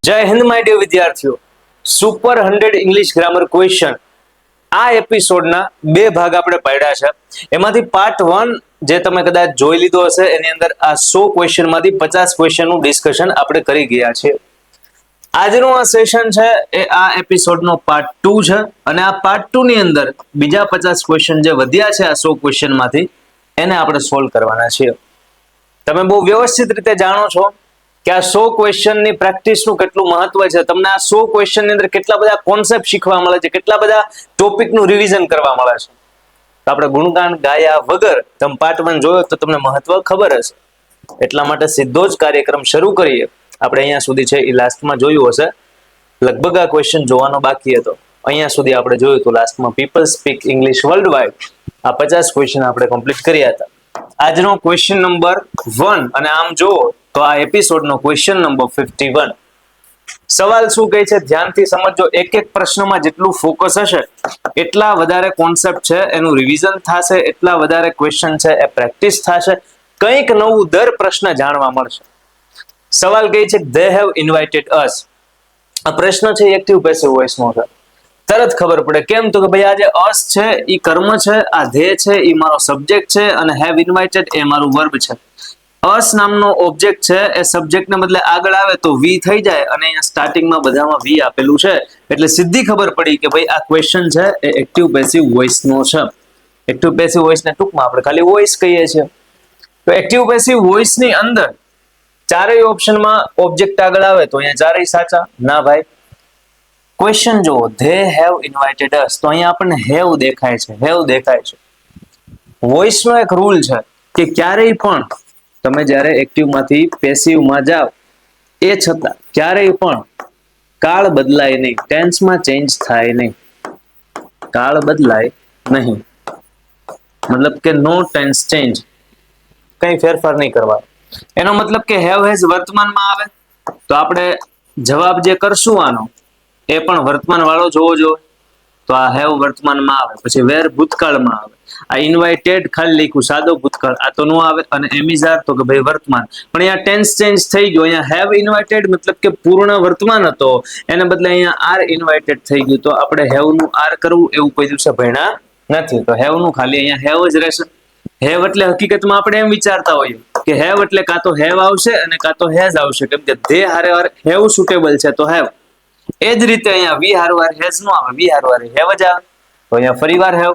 જય Hind my dear વિદ્યાર્થીઓ, super 100 English grammar question આ એપિસોડના બે ભાગ આપણે પાડ્યા છે. એમાંથી પાર્ટ 1 જે તમે કદાચ જોઈ લીધો હશે, એની અંદર આ 100 ક્વેશ્ચનમાંથી 50 ક્વેશ્ચનનું ડિસ્કશન આપણે કરી ગયા છીએ. આજનું આ સેશન છે એ આ એપિસોડનો પાર્ટ 2 છે અને આ પાર્ટ 2 ની અંદર બીજા 50 ક્વેશ્ચન જે વધ્યા છે આ 100 ક્વેશ્ચનમાંથી એને આપણે સોલ્વ કરવાના છીએ. તમે બહુ વ્યવસ્થિત રીતે જાણો છો કે આ 100 ક્વેશ્ચનની પ્રેક્ટિસનું કેટલું મહત્વ છે. તમને આ 100 ક્વેશ્ચનની અંદર કેટલા બધા કોન્સેપ્ટ શીખવા મળે છે, કેટલા બધા ટોપિકનું રિવિઝન કરવા મળે છે. તો આપણે ગુણગાન ગાયા વગર તમે પાર્ટ 1 જોયો તો તમને મહત્વ ખબર હશે. એટલા માટે સીધો જ કાર્યક્રમ શરૂ કરીએ. આપણે અહીંયા સુધી છે એ લાસ્ટમાં જોયું હશે, લગભગ આ ક્વેશ્ચન જોવાનો બાકી હતો. અહીંયા સુધી આપણે જોયું હતું લાસ્ટમાં people speak English world wide. આ 50 ક્વેશ્ચન આપણે કમ્પ્લીટ કર્યા હતા. આજનો ક્વેશ્ચન નંબર 1 અને આમ જુઓ તો આ એપિસોડનો ક્વેશ્ચન નંબર 51. સવાલ શું કહે છે ધ્યાનથી સમજો. એક એક પ્રશ્નમાં જેટલું ફોકસ હશે એટલા વધારે કોન્સેપ્ટ છે એનું રિવિઝન થશે, એટલા વધારે ક્વેશ્ચન છે એ પ્રેક્ટિસ થશે, કંઈક નવું દર પ્રશ્ન જાણવા મળશે. સવાલ કહે છે they have invited us. આ પ્રશ્ન છે એક્ટિવ પેસિવ વોઇસનો છે. તરત ખબર પડે કેમ તો કે ભાઈ આ જે us છે એ કર્મ છે, આ they છે એ મારો સબ્જેક્ટ છે અને have invited એ મારું વર્બ છે. us નામનો ઓબ્જેક્ટ છે એ સબ્જેક્ટને બદલે આગળ આવે તો we થઈ જાય અને અહીંયા સ્ટાર્ટિંગમાં બધામાં we આપેલું છે એટલે સીધી ખબર પડી કે ભાઈ આ ક્વેશ્ચન છે એ એક્ટિવ પેસિવ વોઇસનો છે. એક્ટિવ પેસિવ વોઇસને ટૂંકમાં આપણે ખાલી વોઇસ કહીએ છીએ. તો એક્ટિવ પેસિવ વોઇસની અંદર ચારેય ઓપ્શનમાં ઓબ્જેક્ટ આગળ આવે તો અહીંયા ચારેય સાચા ના ભાઈ. ક્વેશ્ચન જો they have invited us તો અહીંયા આપણને have દેખાય છે, have દેખાય છે. વોઇસનો એક રૂલ છે કે ક્યારેય પણ તમે જ્યારે એક્ટિવમાંથી પેસિવમાં જાઓ એ છતાં ક્યારેય પણ કાળ બદલાય નહીં, ટેન્સમાં ચેન્જ થાય નહીં. કાળ બદલાય નહીં મતલબ કે નો ટેન્સ ચેન્જ, કઈ ફેરફાર નહીં કરવા. એનો મતલબ કે હેવ હેઝ વર્તમાનમાં આવે તો આપણે જવાબ જે કરશું આનો એ પણ વર્તમાન વાળો જોવો જોઈએ. તો આ હેવ વર્તમાનમાં આવે. પછી વેર ભૂતકાળમાં આવે. આ ઇન્વાઇટેડ ખાલી લખ્યું સાદો ભૂતકાળ, આ તો નો આવે. અને એમિઝાર તો કે ભાઈ વર્તમાન, પણ અહીંયા ટેન્સ ચેન્જ થઈ ગયો. અહીંયા હેવ ઇન્વાઇટેડ મતલબ કે પૂર્ણ વર્તમાન હતો, એને બદલે અહીંયા આર ઇન્વાઇટેડ થઈ ગયું. તો આપણે હેવ નું આર કરવું એવું કોઈ દિવસે ભણ્યા નથી. તો હેવ નું ખાલી અહીંયા હેવ જ રહેશે. હેવ એટલે હકીકતમાં આપણે એમ વિચારતા હોઈએ કે હેવ એટલે કાં તો હેવ આવશે અને કાં તો હેઝ આવશે, કેમ કે ધે હારે હેવ સુટેબલ છે તો હેવ. એ જ રીતે અહીંયા વી હારવાર હેઝ નો આવે, વી હારવાર હેવ જ આવે. તો અહીંયા ફરીવાર હેવ,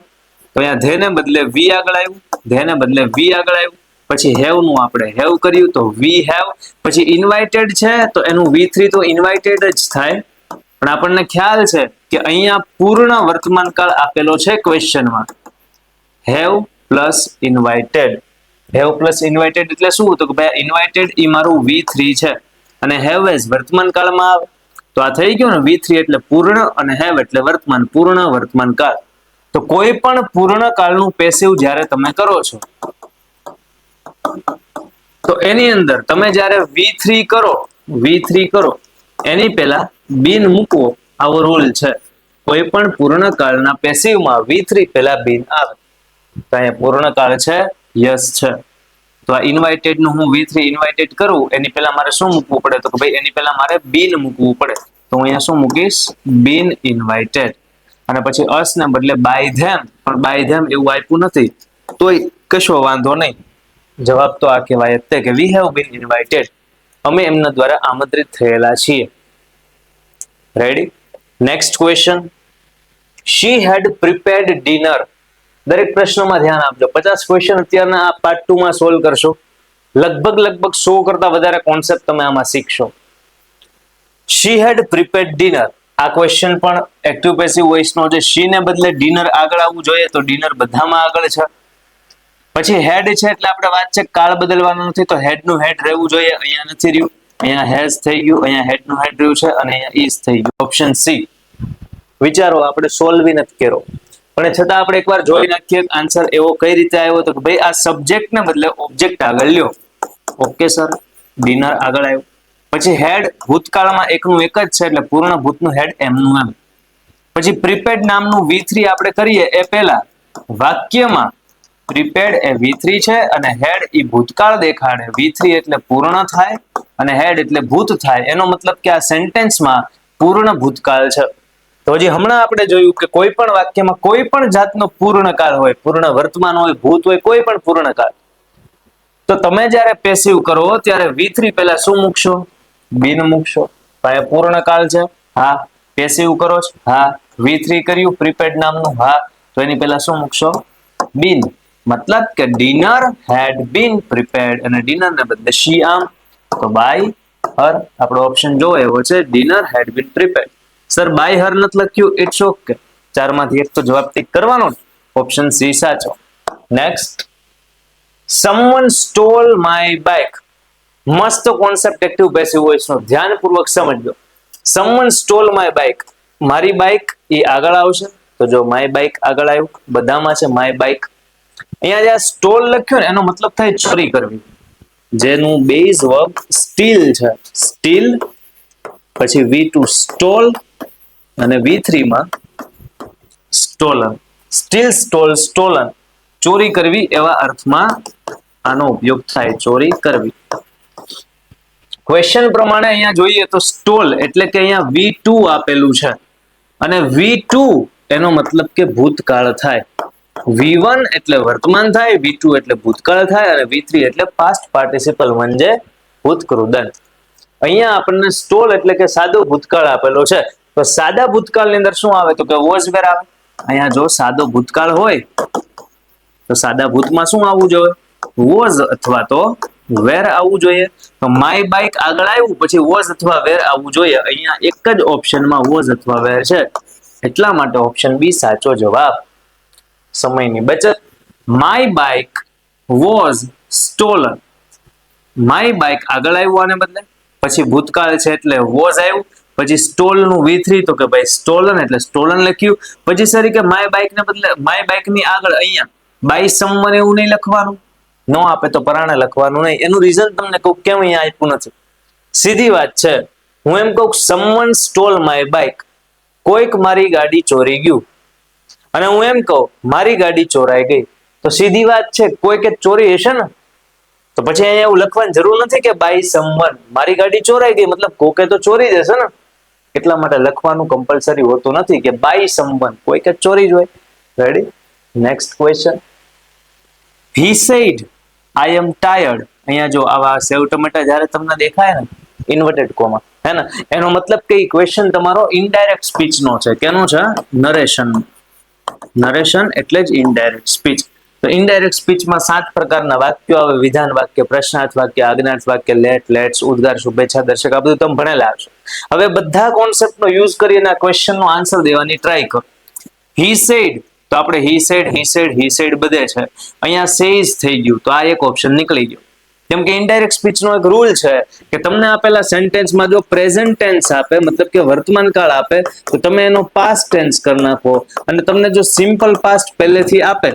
તો અહીંયા ધે ને બદલે વી આગળ આવ્યું, ધે ને બદલે વી આગળ આવ્યું. પછી હેવ નું આપણે હેવ કર્યું તો વી હેવ. પછી ઇન્વાઇટેડ છે તો એનું V3 તો ઇન્વાઇટેડ જ થાય. પણ આપણને ખ્યાલ છે કે અહીંયા પૂર્ણ વર્તમાન કાળ આપેલો છે ક્વેશ્ચનમાં. Have plus invited. Have plus invited એટલે શું? તો કે ભાઈ ઇન્વાઇટેડ એ મારું V3 છે અને હેવ એઝ વર્તમાન કાળમાં આવે. તો આ થઈ ગયું ને V3 એટલે પૂર્ણ અને હેવ એટલે વર્તમાન, પૂર્ણ વર્તમાન કાળ. તો કોઈ પણ પૂર્ણ કાળનું પેસિવ જ્યારે તમે કરો છો તો એની અંદર તમે જ્યારે V3 કરો એની પહેલા બિન મૂકવો, આવો રૂલ છે. કોઈ પણ પૂર્ણ કાળના પેસિવમાં V3 પહેલા બિન આવે. તો અહીંયા પૂર્ણ કાળ છે, યસ છે. તો આ ઇન્વાઇટેડ નું હું V3 ઇન્વાઇટેડ કરું એની પહેલા મારે શું મૂકવું પડે? તો કે ભાઈ એની પહેલા મારે બિન મૂકવું પડે. તો હું અહીંયા શું મૂકીશ? બિન ઇન્વાઇટેડ. અને પછી us ને બદલે બાય ધેમ, પણ બાય ધેમ એવું આપ્યું નથી તોય કશો વાંધો નહીં. જવાબ તો આ કહેવાય જ કે વી હેવ બીન ઇન્વાઇટેડ. અમે એમના દ્વારા આમંત્રિત થયેલા છીએ. Ready? Next question. She had prepared dinner. દરેક પ્રશ્નમાં ધ્યાન આપજો. 50 ક્વેશ્ચન અત્યારના આ પાર્ટ 2 માં સોલ્વ કરશો. લગભગ 100 કરતા વધારે કોન્સેપ્ટ તમે આમાં શીખશો. શી હેડ પ્રિપેર્ડ ડિનર. આ ક્વેશ્ચન પણ એક્ટિવ પેસિવ વોઇસનો છે. શી ને બદલે ડિનર આગળ આવવું જોઈએ તો ડિનર બધામાં આગળ છે. પછી હેડ છે એટલે આપણે વાત છે કાળ બદલવાનું નથી તો હેડ નું હેડ રહેવું જોઈએ. અહીંયા નથી રહ્યું, અહીંયા હેઝ થઈ ગયું, અહીંયા હેડ નું હેડ રહ્યું છે અને અહીંયા ઇઝ થઈ ગયું. Option C. વિચારો, આપણે સોલ્વ નથી કર્યો પણ છતાં આપણે એકવાર જોઈ નાખીએ આન્સર એવો કઈ રીતે આવ્યો. તો કે ભાઈ આ સબ્જેક્ટ ને બદલે ઓબ્જેક્ટ આગળ લ્યો. ઓકે સર, ડિનર આગળ આવ્યું. પછી હેડ ભૂતકાળમાં એકનું એક જ છે એટલે પૂર્ણ ભૂતનું હેડ એમનું એમ. પછી પ્રિપેર્ડ નામનું V3 આપણે કરીએ એ પહેલા વાક્યમાં પ્રિપેર્ડ એ V3 છે અને હેડ એ ભૂતકાળ દેખાડે. V3 એટલે પૂર્ણ થાય અને હેડ એટલે ભૂત થાય, એનો મતલબ કે આ સેન્ટેન્સમાં પૂર્ણ ભૂતકાળ છે. તો હજી હમણાં આપણે જોયું કે કોઈ પણ વાક્યમાં કોઈ પણ જાતનો પૂર્ણકાળ હોય, પૂર્ણ વર્તમાન હોય, ભૂત હોય, કોઈ પણ પૂર્ણકાળ, તો તમે જ્યારે પેસિવ કરો ત્યારે V3 પહેલા શું મૂકશો? બિન મૂકશો. અહીંયા પૂર્ણકાળ છે, હા. પેસિવ કરો છો, હા. V3 કર્યું પ્રીપેડ નામનું, હા. તો એની પહેલા શું મૂકશો? બિન. મતલબ કે ડિનર હેડ બીન પ્રિપેર્ડ, અને ડિનર ને બદલે શી આમ, તો બાય હર. આપણો ઓપ્શન જો એવો છે, dinner head bin prepared. Sir by her નથી લખ્યું, ઇટ્સ ઓકે. ચારમાંથી એક તો જવાબ ટીક કરવાનો, ઓપ્શન સી સાચો. Next, someone stole my bike. મસ્ત કોન્સેપ્ટ એક્ટિવ પેસિવ વોઇસ નો ધ્યાનપૂર્વક સમજજો. someone stole my bike, મારી બાઇક એ આગળ આવશે, તો જો માય બાઇક આગળ આવ્યું, બધામાં છે માય બાઇક. અહીંયા જે સ્ટોલ લખ્યું ને એનો મતલબ થાય ચોરી કરવી, જેનું બેઝ વર્બ સ્ટીલ છે. સ્ટીલ, પછી V2 સ્ટોલ, અને V3 માં સ્ટોલન. સ્ટીલ, સ્ટોલ, સ્ટોલન, ચોરી કરવી એવા અર્થમાં આનો ઉપયોગ થાય, ચોરી કરવી. ક્વેશ્ચન પ્રમાણે અહીંયા જોઈએ તો સ્ટોલ એટલે કે અહીંયા V2 આપેલું છે, અને V2 એનો મતલબ કે ભૂતકાળ થાય. V1 એટલે વર્તમાન થાય, V2 એટલે ભૂતકાળ થાય, અને V3 એટલે પાસ્ટ પાર્ટિસિપલ વંજે ભૂતકૃદંત. અહીંયા આપણને સ્ટોલ એટલે કે સાદો ભૂતકાળ આપેલો છે, તો સાદા ભૂતકાળની અંદર શું આવે? તો કે વોઝ વેર આવે. અહીંયા જો સાદો ભૂતકાળ હોય તો સાદા ભૂતમાં શું આવવું જોઈએ? વોઝ અથવા તો વેર આવવું જોઈએ. તો માય બાઇક આગળ આવ્યું, પછી વોઝ અથવા વેર આવવું જોઈએ. અહીંયા એક જ ઓપ્શનમાં વોઝ અથવા વેર છે, એટલા માટે ઓપ્શન બી સાચો જવાબ. સમયની બચત. My bike was stolen. My bike આગળ આવ્યું આને બદલે, પછી ભૂતકાળ છે એટલે વોઝ આવ્યું, પછી સ્ટોલ નું V3 તો કે ભાઈ સ્ટોલન એટલે સ્ટોલન લખ્યું. પછી સર કે માય બાઇક ને બદલે માય બાઇક ની આગળ અહીંયા બાય સમવન એવું નહીં લખવાનું, નો આપે તો પરાણે લખવાનું નહીં. એનું રીઝન તમને કહું કેમ અહીંયા આપ્યું નથી. સીધી વાત છે, હું એમ કહું સમવન સ્ટોલ માય બાઇક, કોઈક મારી ગાડી ચોરી ગયું, અને હું એમ કહું મારી ગાડી ચોરાઈ ગઈ, તો સીધી વાત છે કોઈકે ચોરી હશે ને, તો પછી અહીંયા એવું લખવાની જરૂર નથી કે બાય સમવન. મારી ગાડી ચોરાઈ ગઈ મતલબ કોકે તો ચોરી જશે ને, એટલા માટે લખવાનું કમ્પલસરી હોતું નથી કે બાય સમવન, કોઈકે ચોરી જ હોય. Ready? Next question. He said I am tired. અહીંયા જો આવા સેવ ટમેટા જ્યારે તમને દેખાય ને ઇન્વર્ટેડ કોમા, હે ને, એનો મતલબ કે ક્વેશ્ચન તમારો ઇનડાયરેક્ટ સ્પીચ નો છે. કેનો છે? નરેશન. નરેશન એટલે જ ઇનડાયરેક્ટ સ્પીચ. તો ઇનડાયરેક્ટ સ્પીચમાં 7 પ્રકારના વાક્યો આવે: વિધાન વાક્ય, પ્રશ્નાર્થ વાક્ય, આજ્ઞાર્થ વાક્ય, લેટ, લેટ્સ, ઉદ્ગાર, શુભેચ્છા દર્શક. આ બધું તમે ભણેલા હશો. હવે બધા કોન્સેપ્ટનો યુઝ કરીને આ ક્વેશ્ચનનો આન્સર દેવાની ટ્રાય કરો. He said, તો આપણે he said બધે છે, અહીંયા સેઝ થઈ ગયું, તો આ એક ઓપ્શન નીકળી ગયો. કેમ કે ઇનડાયરેક્ટ સ્પીચનો એક રૂલ છે કે તમને આપેલા સેન્ટેન્સમાં જો પ્રેઝન્ટ ટેન્સ આપે, મતલબ કે વર્તમાન કાળ આપે, તો તમે એનો પાસ્ટ ટેન્સ કરી નાખો. અને તમને જો સિમ્પલ પાસ્ટ પહેલેથી આપે,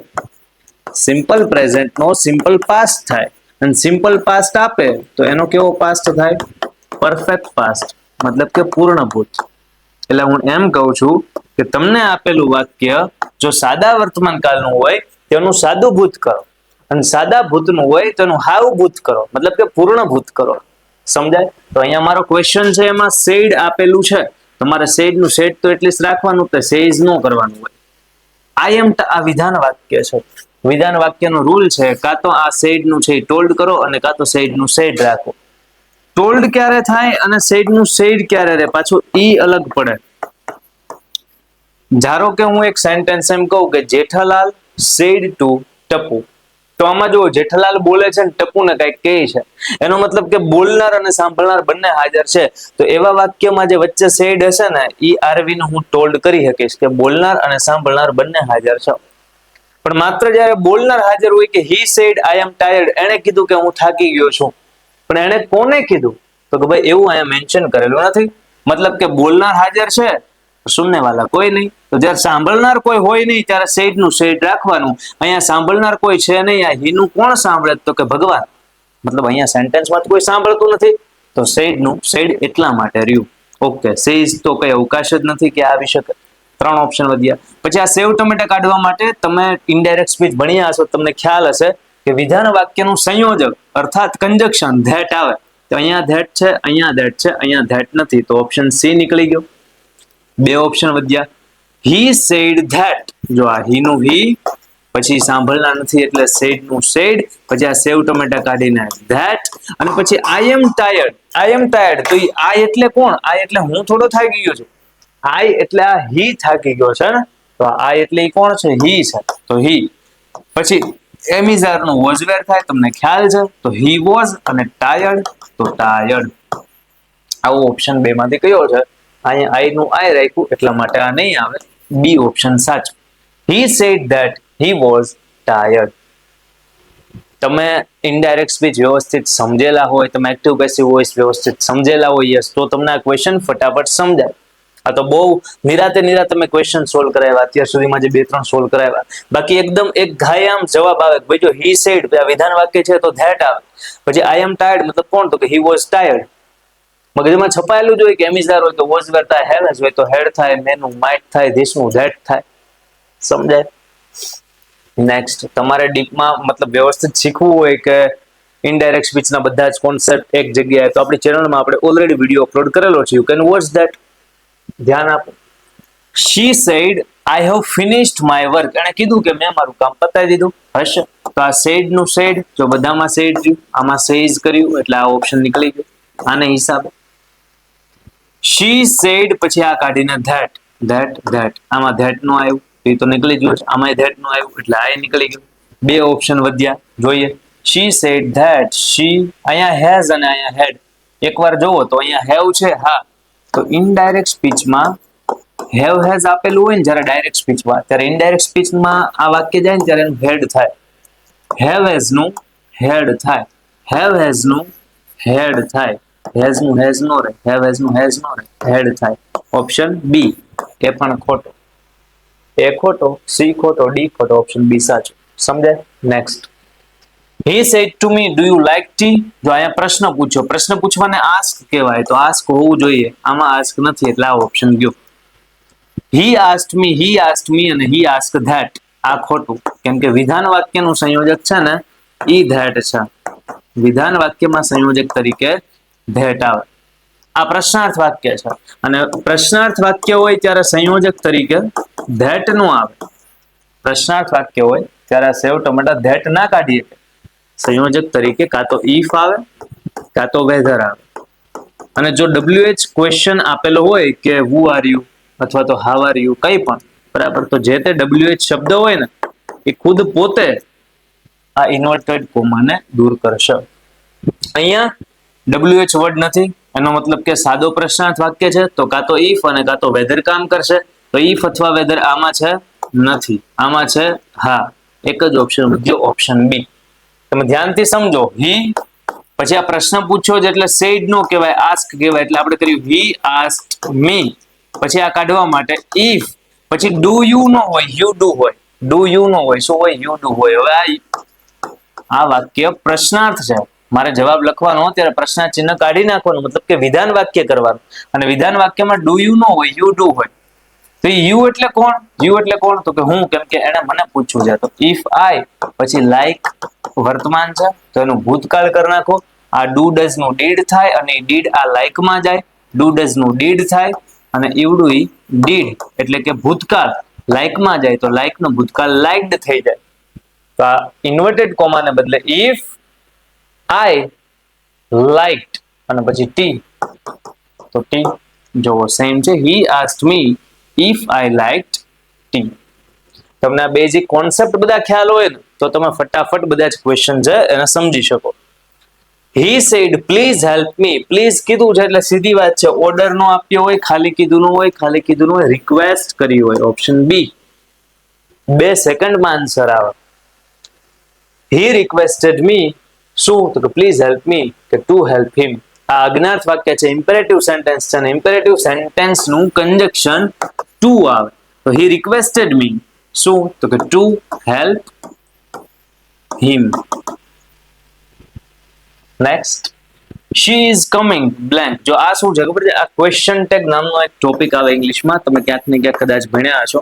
simple present no simple past થાય, અને સિમ્પલ પાસ્ટ આપે તો એનો કેવો પાસ્ટ થાય? પરફેક્ટ પાસ્ટ, મતલબ કે પૂર્ણભૂત. એટલે હું એમ કહું છું કે તમને આપેલું વાક્ય જો સાદા વર્તમાન કાળનું હોય તેનું સાદું ભૂત કરો, અને સાદા ભૂતનું હોય તેનું હાવ ભૂત કરો, મતલબ કે પૂર્ણ ભૂત કરો. સમજાય? તો અહીંયા મારો ક્વેશ્ચન છે એમાં સેડ આપેલું છે, તમારે સેડ નું સેડ તો એટલીસ્ટ રાખવાનું, તો સેઝ નો કરવાનું હોય. આઈ એમ આ વિધાન વાક્ય છે. વિધાન વાક્યનો રૂલ છે કાં તો આ સેડ નું છે ટોલ્ડ કરો, અને કાં તો સેડ નું સેડ રાખો. ટોલ્ડ ક્યારે થાય અને સેડ નું સેડ ક્યારે રહે, પાછું ઈ અલગ પડે. ધારો કે હું એક સેન્ટેન્સ એમ કહું કે જેઠાલાલ સેડ ટુ ટપુ, તો આમાં જો જેઠાલાલ બોલે છે ને ટપુને કઈક કહે છે, એનો મતલબ કે બોલનાર અને સાંભળનાર બંને હાજર છે. તો એવા વાક્યમાં જે વચ્ચે સેડ હશે ને, ઈ આરવી નું હું ટોલ્ડ કરી શકીશ કે બોલનાર અને સાંભળનાર બંને હાજર છે. પણ માત્ર જ્યારે બોલનાર હાજર હોય કે he said I M tired, એને કીધું કે હું થાકી ગયો છું, પણ એને કોને કીધું? તો કે ભાઈ એવું અહીંયા મેન્શન કરેલું નથી. મતલબ કે બોલનાર હાજર છે, સુનને વાલા કોઈ નહીં. તો જ્યારે સાંભળનાર કોઈ હોય નહીં ત્યારે સેડ નું સેડ રાખવાનું. અહીંયા સાંભળનાર કોઈ છે નહીં, આ હીનું કોણ સાંભળે? તો કે ભગવાન. મતલબ અહીંયા સેન્ટેન્સમાં કોઈ સાંભળતું નથી, તો સેડ નું સેડ એટલા માટે રહ્યું. ઓકે, સેઝ તો કઈ અવકાશ જ નથી કે આવી શકે. 3 ઓપ્શન વધ્યા. પછી આ સેવ ટમેટા કાઢવા માટે તમે ઇનડાયરેક્ટ સ્પીચ ભણ્યા હશો, તમને ખ્યાલ હશે કે વિધાન વાક્યનું સંયોજક અર્થાત કંજક્શન ધેટ આવે. તો અહીંયા ધેટ છે, અહીંયા ધેટ છે, અહીંયા ધેટ નથી, તો ઓપ્શન સી નીકળી ગયો. બે ઓપ્શન વધ્યા. હી સેડ ધેટ, જો આ હી નું હી, પછી સાંભળના નથી એટલે સેડ નું સેડ, પછી આ સેવ ટમેટા કાઢીને ધેટ, અને પછી આઈ એમ ટાયર્ડ. આઈ એમ ટાયર્ડ, તો આ એટલે કોણ? આ એટલે હું થોડો થાકી ગયો છું. આઈ એટલે આ હી થાકી ગયો છે ને, તો આ એટલે કોણ છે? હી છે, તો હી. પછી એમિઝાર નું વોઝ વેર થાય, તમને ખ્યાલ છે, તો હી વોઝ, અને ટાયર્ડ તો ટાયર્ડ. આવો ઓપ્શન બે માંથી કયો છે? અહીંયા આઈ નું આઈ રાખ્યું એટલા માટે આ નહીં આવે. બી ઓપ્શન સાચું. He said that he was tired. તમે ઇનડાયરેક્ટ સ્પીચ વ્યવસ્થિત સમજેલા હોય, તમે એક્ટિવ પેસિવ વોઇસ વ્યવસ્થિત સમજેલા હોય, યસ, તો તમને આ ક્વેશ્ચન ફટાફટ સમજાય. આ તો બહુ નિરાતે તમે ક્વેશ્ચન સોલ્વ કરાવ્યા અત્યાર સુધીમાં, જે 2-3 સોલ્વ કરાવ્યા. બાકી એકદમ એક ઘાય આમ જવાબ આવે, ભાઈ જો હી સેડ વિધાન વાક્ય છે તો ધેટ આવે. પછી આઈ એમ ટાયર્ડ મતલબ કોણ? તો કે હી વોઝ ટાયર્ડ. મગજમાં છપાયેલું જ હોય કે એમિઝાર હોય તો વોઝ વેર થાય, હેવ હોય તો હેડ થાય, મેનું માઇટ થાય, ધીસ નું ધેટ થાય. સમજાય? નેક્સ્ટ, તમારે ડીપમાં મતલબ વ્યવસ્થિત શીખવું હોય કે ઇનડાયરેક્ટ સ્પીચના બધા જ કોન્સેપ્ટ એક જગ્યાએ, તો આપણી ચેનલમાં આપણે ઓલરેડી વિડીયો અપલોડ કરેલો છે. You can watch that. ધ્યાન આપો. She said I have finished my work. એણે કીધું કે મેં મારું કામ પતાવી દીધું હશે. તો આ સેડ નું સેડ, જો બધામાં સેડ રહ્યું, આમાં સેઝ કર્યું એટલે આ ઓપ્શન નીકળી ગયો આને હિસાબે. શી સેડ, પછી આ કાઢીને ધેટ, ધેટ, ધેટ, આમાં ધેટ નું આવ્યું એ તો નીકળી ગયું. આમાં ધેટ નું આવ્યું એટલે આ નીકળી ગયું. બે ઓપ્શન વધ્યા. જોઈએ, શી સેડ ધેટ શી, અહીંયા હેઝ અને અહીંયા હેડ. એકવાર જોવો તો અહીંયા હેવ છે, હા, તો ઇનડાયરેક્ટ સ્પીચમાં હેવ હેઝ આપેલું હોય ને જ્યારે ડાયરેક્ટ સ્પીચમાં, ત્યારે ઇનડાયરેક્ટ સ્પીચમાં આ વાક્ય જાય ને ત્યારે એનું હેડ થાય. હેવ હેઝ નું હેડ થાય, હેવ હેઝ નું હેડ થાય, હેઝ નું હેઝ નો રહે, હેવ હેઝ નું હેઝ નો રહે, હેડ થાય. ઓપ્શન બી એ પણ ખોટો. એ ખોટો, સી ખોટો, ડી ખોટો, ઓપ્શન બી સાચો. સમજાય? Next, he said to me do you like tea. જો અહીંયા પ્રશ્ન પૂછ્યો, પ્રશ્ન પૂછવાને આસ્ક કહેવાય, તો આસ્ક હોવું જોઈએ, આમાં આસ્ક નથી એટલે આ ઓપ્શન ગયો. he asked me અને he asked that, આ ખોટું, કેમ કે વિધાન વાક્યનું સંયોજક છે ને ઈ ધેટ છે. વિધાન વાક્યમાં સંયોજક તરીકે ધેટ આવે. આ પ્રશ્નાર્થ વાક્ય છે અને પ્રશ્નાર્થ વાક્ય હોય ત્યારે સંયોજક તરીકે ધેટ નું આવે. પ્રશ્નાર્થ વાક્ય હોય ત્યારે સેવ ટમેટા ધેટ ના કાઢીએ, સંયોજક તરીકે કાં તો ઇફ આવે કાં તો વેધર આવે. અને જો WH ક્વેશ્ચન આપેલો હોય કે હુ આર યુ અથવા તો હાવ આર યુ, કઈ પણ બરાબર, તો જે તે WH શબ્દ હોય ને એ ખુદ પોતે આ ઇન્વર્ટેડ કોમાને દૂર કરશે. અહીંયા WH વર્ડ નથી, એનો મતલબ કે સાદો પ્રશ્નાર્થ વાક્ય છે, તો કાં તો ઇફ અને કાં તો વેધર કામ કરશે. તો ઇફ અથવા વેધર આમાં છે નથી, આમાં છે હા. એક જ ઓપ્શન વધ્યો, ઓપ્શન બી. તમે ધ્યાનથી સમજો. હી, પછી આ પ્રશ્ન પૂછ્યો છે એટલે સેડ નો કહેવાય, આસ્ક કહેવાય, એટલે આપણે કર્યું હી આસ્ક્ડ મી. પછી આ કાઢવા માટે ઇફ, પછી ડુ યુ નો હોય, યુ ડુ હોય. ડુ યુ નો હોય, શું હોય? યુ ડુ હોય. હવે આ વાક્ય પ્રશ્નાર્થ છે, મારે જવાબ લખવાનો ત્યારે પ્રશ્નાર્થ ચિહ્ન કાઢી નાખવાનું, મતલબ કે વિધાન વાક્ય કરવાનું. અને વિધાન વાક્યમાં ડુ યુ નો હોય, યુ ડુ હોય. તો યુ એટલે કોણ? યુ એટલે કોણ? તો કે હું, કેમ કે એને મને પૂછવું છે. તો ઇફ આઈ, પછી લાઈક વર્તમાન છે તો એનું ભૂતકાળ કરી નાખો. આ ડુ ડઝ નું ડીડ થાય અને ડીડ આ લાઈક માં જાય. ડુ ડઝ નું ડીડ થાય અને ઈવડુ ઈ ડીડ એટલે કે ભૂતકાળ લાઈક માં જાય, તો લાઈક નો ભૂતકાળ લાઇક્ડ થઈ જાય. તો આ ઇન્વર્ટેડ કોમાને બદલે ઇફ આઈ લાઇક્ડ અને પછી ટી, તો ટી જોવો સેમ છે. He asked me if I liked tea. તમને આ બેઝિક કોન્સેપ્ટ બધા ખ્યાલ હોય ને તો તમે ફટાફટ બધા જ ક્વેશ્ચન છે એને સમજી શકો. He said please help me. Please કીધું છે એટલે સીધી વાત છે, ઓર્ડર નો આપ્યો હોય, ખાલી કીધું નો હોય, ખાલી કીધું નો હોય, રિક્વેસ્ટ કરી હોય, ઓપ્શન બી. 2 સેકન્ડમાં આન્સર આવે. He requested me, શું? તો કે પ્લીઝ હેલ્પ મી, કે ટુ હેલ્પ હિમ. આ અજ્ઞાત વાક્ય છે, ઇમ્પેરેટિવ સેન્ટેન્સ છે, અને ઇમ્પેરેટિવ સેન્ટેન્સ નું કંજક્શન ટુ આવે. તો he requested me, શું? તો કે to help him. Next, she is coming blank. જો આ શું છે ખબર છે? આ ક્વેશ્ચન ટેગ નામનો એક ટોપિક આવે ઇંગ્લિશમાં, તમે ક્યાંક ને ક્યાંક કદાચ ભણ્યા હશો.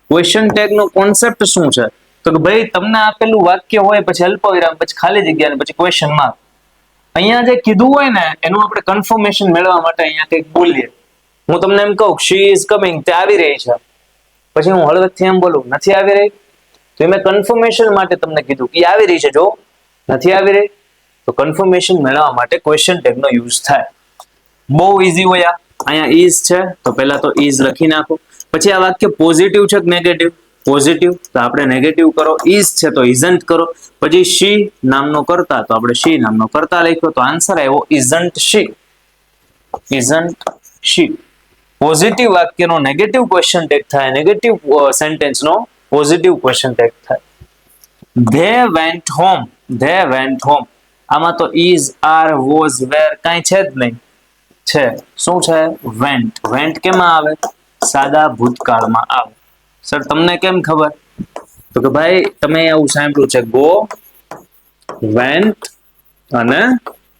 ક્વેશ્ચન ટેગ નો કોન્સેપ્ટ શું છે? તો કે ભાઈ તમને આપેલું વાક્ય હોય, પછી અલ્પવિરામ, પછી ખાલી જગ્યા, અને પછી ક્વેશ્ચન માર્ક, અહીંયા જે કીધું હોય ને એનું આપણે કન્ફર્મેશન મેળવવા માટે અહીંયા કંઈક બોલીએ. હું તમને એમ કહું શી ઇઝ કમિંગ, તે આવી રહી છે, પછી હું હળવેથી એમ બોલું નથી આવી રહી, તો મેં કન્ફર્મેશન માટે તમને કીધું કે આવી રહી છે, જો નથી આવી રહી તો કન્ફર્મેશન મેળવવા માટે ક્વેશ્ચન ટેગ નો યુઝ થાય. બહુ ઈઝી હોય. અહીંયા ઇઝ છે તો પહેલા તો ઇઝ લખી નાખો. પછી આ વાક્ય પોઝિટિવ છે કે નેગેટિવ? પોઝિટિવ, તો આપણે નેગેટિવ કરો. ઇઝ છે તો ઇઝન્ટ કરો. પછી શી નામનો કરતા, તો આપણે શી નામનો કરતા લખ્યો, તો આન્સર આવ્યો isn't she. Isn't she. Positive વાક્યનો નેગેટિવ ક્વેશ્ચન ટેગ થાય, નેગેટિવ સેન્ટેન્સ નો પોઝિટિવ ક્વેશ્ચન ટેગ થાય. They went home, they went home, આમાં તો ઇઝ, આર, વોઝ, વેર કાંઈ છે જ નહીં. છે શું છે? વેન્ટ. વેન્ટ કેમાં આવે? સાદા ભૂતકાળમાં આવે. સર તમને કેમ ખબર? તો કે ભાઈ તમે એવું સાંભળ્યું છે ગો, વેન્ટ અને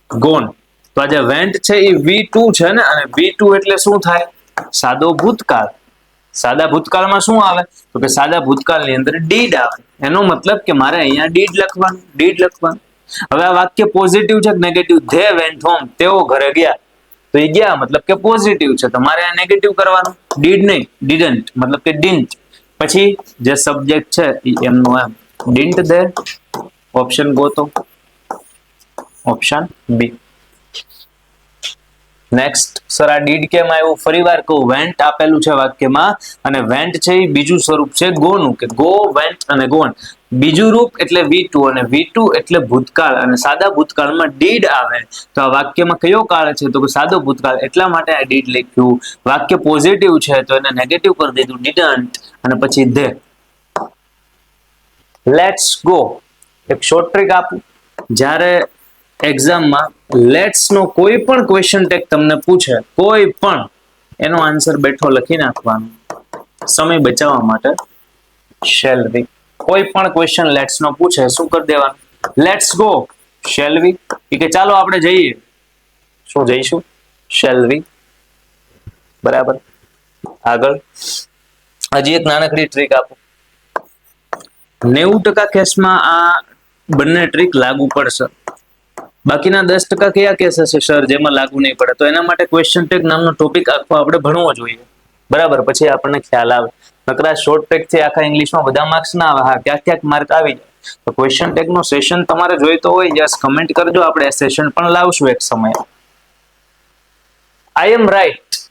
ગોન. તો આ જે વેન્ટ છે એ V2 છે ને, અને V2 એટલે શું થાય? સાદો ભૂતકાળ. સાદા ભૂતકાળમાં શું આવે? તો કે સાદા ભૂતકાળની અંદર ડીડ આવે. એનો મતલબ કે મારે અહીંયા ડીડ લખવાનું, ડીડ લખવાનું. હવે આ વાક્ય પોઝિટિવ છે કે નેગેટિવ? ધે વેન્ટ હોમ, તેઓ ઘરે ગયા. તો એ ગયા મતલબ કે પોઝિટિવ છે, તમારે આ નેગેટિવ કરવાનું. ડીડ નહીં, ડીડન્ટ મતલબ કે ડિન્ટ. પછી જે સબ્જેક્ટ છે એ એમનો એમ, ડિન્ટ ધે. ઓપ્શન ગોતો, ઓપ્શન બી. નેક્સ્ટ સર આ ડીડ કેમ આવ્યું? ફરી વાર કહું, વેન્ટ આપેલું છે વાક્યમાં, અને વેન્ટ છે એ બીજું સ્વરૂપ છે ગોનું, કે ગો, વેન્ટ અને ગોન. બીજું રૂપ એટલે V2, અને V2 એટલે ભૂતકાળ, અને સાદા ભૂતકાળમાં ડીડ આવે. તો આ વાક્યમાં કયો કાળ છે? તો કે સાદો ભૂતકાળ, એટલા માટે આ ડીડ લખ્યું. વાક્ય પોઝિટિવ છે તો એને નેગેટિવ કરી દીધું, ડીડન્ટ, અને પછી ધે. Let's go. એક શોર્ટ ટ્રિક આપું. જ્યારે એક્ઝામમાં લેટ્સ નો કોઈ પણ ક્વેશ્ચન ટેગ તમને પૂછે, કોઈ પણ, એનો આન્સર બેઠો લખી નાખવાનો સમય બચાવવા માટે. Shall we. કોઈ પણ ક્વેશ્ચન લેટ્સ નો પૂછે, શું કરી દેવાનું? Let's go, shall we. કે ચાલો આપણે જઈએ. શું જઈશું? Shall we. બરાબર. આગળ હજી એક નાનકડી ટ્રીક આપું. 90% કેસમાં આ બંને ટ્રીક લાગુ પડશે. બાકીના 10% કયા કેસ હશે સર જેમાં લાગુ નહીં પડે? તો એના માટે ક્વેશ્ચન ટેગ નામનો ટોપિક આખો આપણે ભણવો જોઈએ. બરાબર, પછી આપણને ખ્યાલ આવે. નકરા શોર્ટ ટેગ થી આખા ઇંગ્લિશમાં બધા માર્ક્સ ના આવે. હા, ક્યાંક ક્યાંક માર્ક આવી જાય. તો ક્વેશ્ચન ટેગ નો સેશન તમારે જોઈતો હોય, યસ કમેન્ટ કરજો, આપણે સેશન પણ લાવશું એક સમયે. આઈ એમ રાઈટ.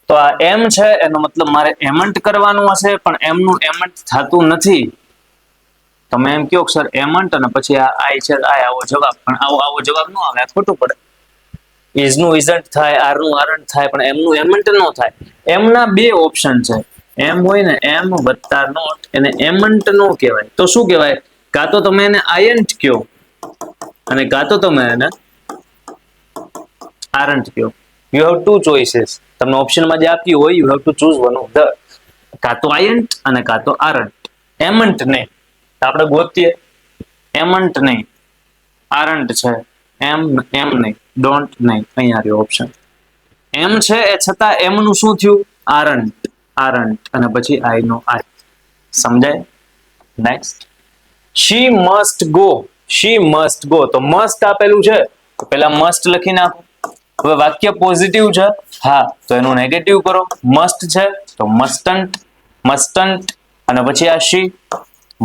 તો આ એમ છે એનો મતલબ મારે એમન્ટ કરવાનું હશે, પણ એમનું એમન્ટ થતું નથી. તમે એમ કહો સર એમન્ટ અને પછી આ આઈ છે, આ આવો જવાબ, પણ આવો જવાબ ન આવે, ખોટું પડે. ઇઝ નું ઇઝન્ટ થાય, આર નું આરન્ટ થાય, પણ એમનું એમન્ટ ન થાય. એમના બે ઓપ્શન છે. એમ હોય ને એમ વત્તા નોટ, એને એમન્ટ નો કહેવાય. તો શું કહેવાય? કાં તો તમે એને આયન્ટ કહો, અને કાં તો તમે એને આરન્ટ કહો. You have two choices. તમને ઓપ્શનમાં જે આપ્યું હોય, you have to choose one of the. કાં તો આયન્ટ અને કાં તો આરન્ટ. એમન્ટ નહીં. આપણે ગોતીએ. એમન્ટ નહીં, આરન્ટ છે. એમ નહીં, ડોન્ટ નહીં. અહીંયા રહ્યો ઓપ્શન. એમ છે એ છતાં એમ નું શું થયું? આરન્ટ. આરન્ટ અને પછી આઈ નો આઈ. સમજાય? નેક્સ્ટ. શી મસ્ટ ગો. શી મસ્ટ ગો. તો મસ્ટ આપેલું છે તો પેલા મસ્ટ લખી નાખો. હવે વાક્ય પોઝિટિવ છે, હા, તો એનું નેગેટિવ કરો. મસ્ટ છે તો મસ્ટન્ટ. મસ્ટન્ટ અને પછી આ શી.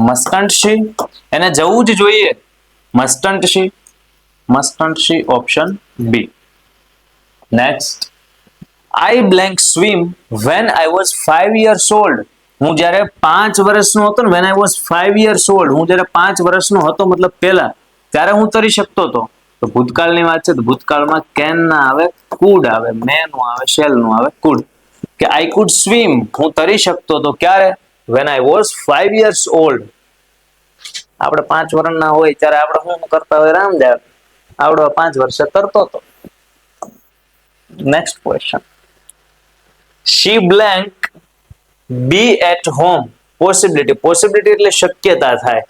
મસ્ટન્ટ શી. એને જવું જ જોઈએ. Mustn't she. Mustn't she. Option B. Next. I blank swim when I was 5 years old. હું જ્યારે 5 વર્ષનો હતો ને, when I was 5 years old, હું જ્યારે 5 વર્ષનો હતો મતલબ પહેલા, ત્યારે હું તરી શકતો હતો. તો ભૂતકાળની વાત છે તો ભૂતકાળમાં can ના આવે, could આવે. may નું આવે, shall નું આવે, could. કે I could swim, હું તરી શકતો હતો. ક્યારે? when I was 5 years old. આપણે 5 વર્ષના હોય ત્યારે આપણે શું કરતા હોય? રામદેવ આવડો 5 વર્ષે તરતો હતો. Next question. She blank be at home. Possibility. Possibility એટલે શક્યતા થાય.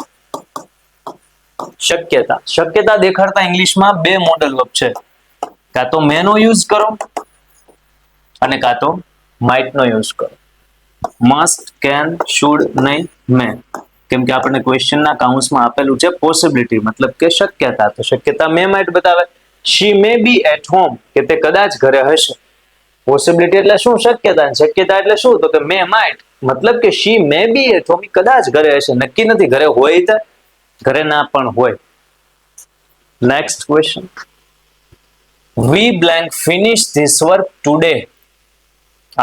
શક્યતા. શક્યતા દેખાડતા ઇંગ્લિશમાં બે મોડલ વર્બ છે. કાં તો may નો યુઝ કરો અને કાં તો might નો યુઝ કરો. must, can, should નહીં, may. કેમ કે આપણને ક્વેશ્ચનના કાઉન્સમાં આપેલું છે પોસિબિલિટી મતલબ કે શક્યતા. તો શક્યતા may might બતાવે. she may be at home, કે તે કદાચ ઘરે હશે. પોસિબિલિટી એટલે શું? શક્યતા. શક્યતા એટલે શું? તો કે મે માઇટ, મતલબ કે she may be at home, કદાચ ઘરે હશે, નક્કી નથી ઘરે હોય તો, ઘરે ના પણ હોય. Next question, we blank finish this work today.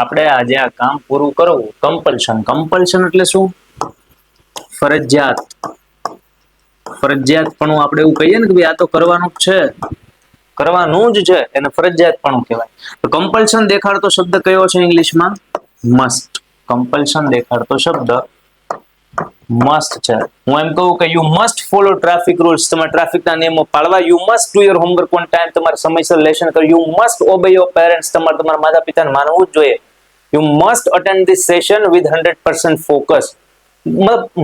આપણે આજે આ કામ પૂરું કરવું. કમ્પલ્શન. કમ્પલ્શન એટલે શું? ફરજિયાત. ફરજિયાતપણું આપણે એવું કહીએ ને કે ભાઈ આ તો કરવાનું જ છે, કરવાનું જ છે, એને ફરજિયાતપણું કહેવાય. તો કમ્પલ્શન દેખાડતો શબ્દ કયો છે ઇંગ્લિશમાં? મસ્ટ. કમ્પલ્શન દેખાડતો શબ્દ મસ્ટ છે. હું એમ કહું કે you must follow traffic rules, તમારે ટ્રાફિકના નિયમો પાળવા. You must do your homework on time, તમારે સમયસર લેશન કરવું. You must obey your parents, તમારે તમારા માતા પિતાને માનવું જ જોઈએ. You must attend this session with 100% focus.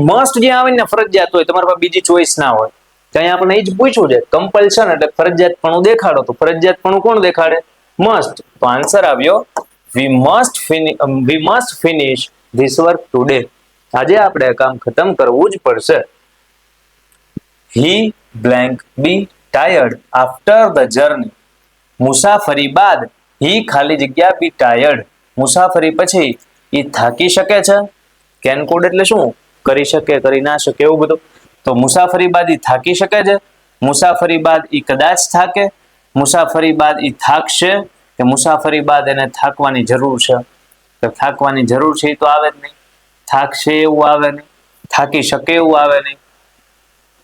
Must જે આવે ને ફરજિયાત હોય, તમારા પાસે બીજી ચોઈસ ના હોય. ત્યાં આપણે એ જ પૂછ્યું છે. કમ્પલ્શન એટલે ફરજિયાતપણું દેખાડો. તો ફરજિયાતપણું કોણ દેખાડે? મસ્ટ. તો આન્સર આવ્યો we must finish this work today. આજે આપણે આ કામ ખતમ કરવું જ પડશે. He blank be tired after the journey. મુસાફરી બાદ હી ખાલી જગ્યા બી ટાયર્ડ, મુસાફરી પછી એ થાકી શકે છે. કેન કોડ એટલે શું? કરી શકે, કરી ના શકે, એવું બધું. તો મુસાફરી બાદ એ થાકી શકે છે, મુસાફરી બાદ એ કદાચ થાકે, મુસાફરી બાદ એ થાકશે, કે મુસાફરી બાદ એને થાકવાની જરૂર છે. તો થાકવાની જરૂર છે એ તો આવે જ નહીં. થાકશે એવું આવે નહીં, થાકી શકે એવું આવે નહીં.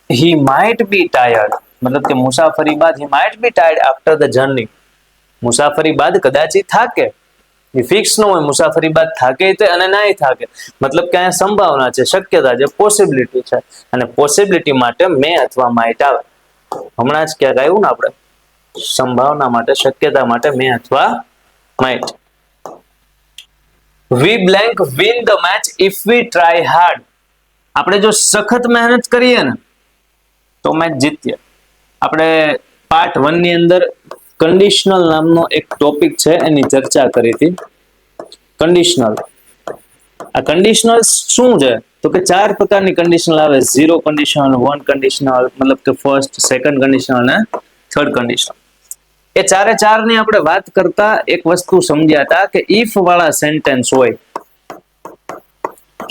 હી માઇટ બી ટાયર્ડ, મતલબ કે મુસાફરી બાદ he might be tired after the journey. મુસાફરી બાદ કદાચ એ થાકે, એ ફિક્સ ન હોય. મુસાફરી બાદ થાકે તો અને ના થાકે, મતલબ કે અહીંયા સંભાવના છે, શક્યતા છે, પોસિબિલિટી છે. અને પોસિબિલિટી માટે મે અથવા માઇટ આવે. હમણાં જ ક્યાંક આવ્યું ને આપણે, સંભાવના માટે, શક્યતા માટે મે અથવા might. We blank win the match if we try hard. આપણે જો સખત મહેનત કરીએ ને તો મેચ જીતીએ. આપણે પાર્ટ 1 ની અંદર કન્ડિશનલ નામનો એક ટોપિક છે, એની ચર્ચા કરી હતી. કન્ડિશનલ. આ કન્ડિશનલ શું છે? તો કે 4 પ્રકારની કન્ડિશનલ આવે. 0 કન્ડિશનલ, 1 કન્ડિશનલ, મતલબ કે ફર્સ્ટ, સેકન્ડ કન્ડિશનલ અને થર્ડ કન્ડિશનલ. એ ચારે ચાર ની આપણે વાત કરતા એક વસ્તુ સમજ્યા હતા કે ઇફ વાળા સેન્ટેન્સ હોય,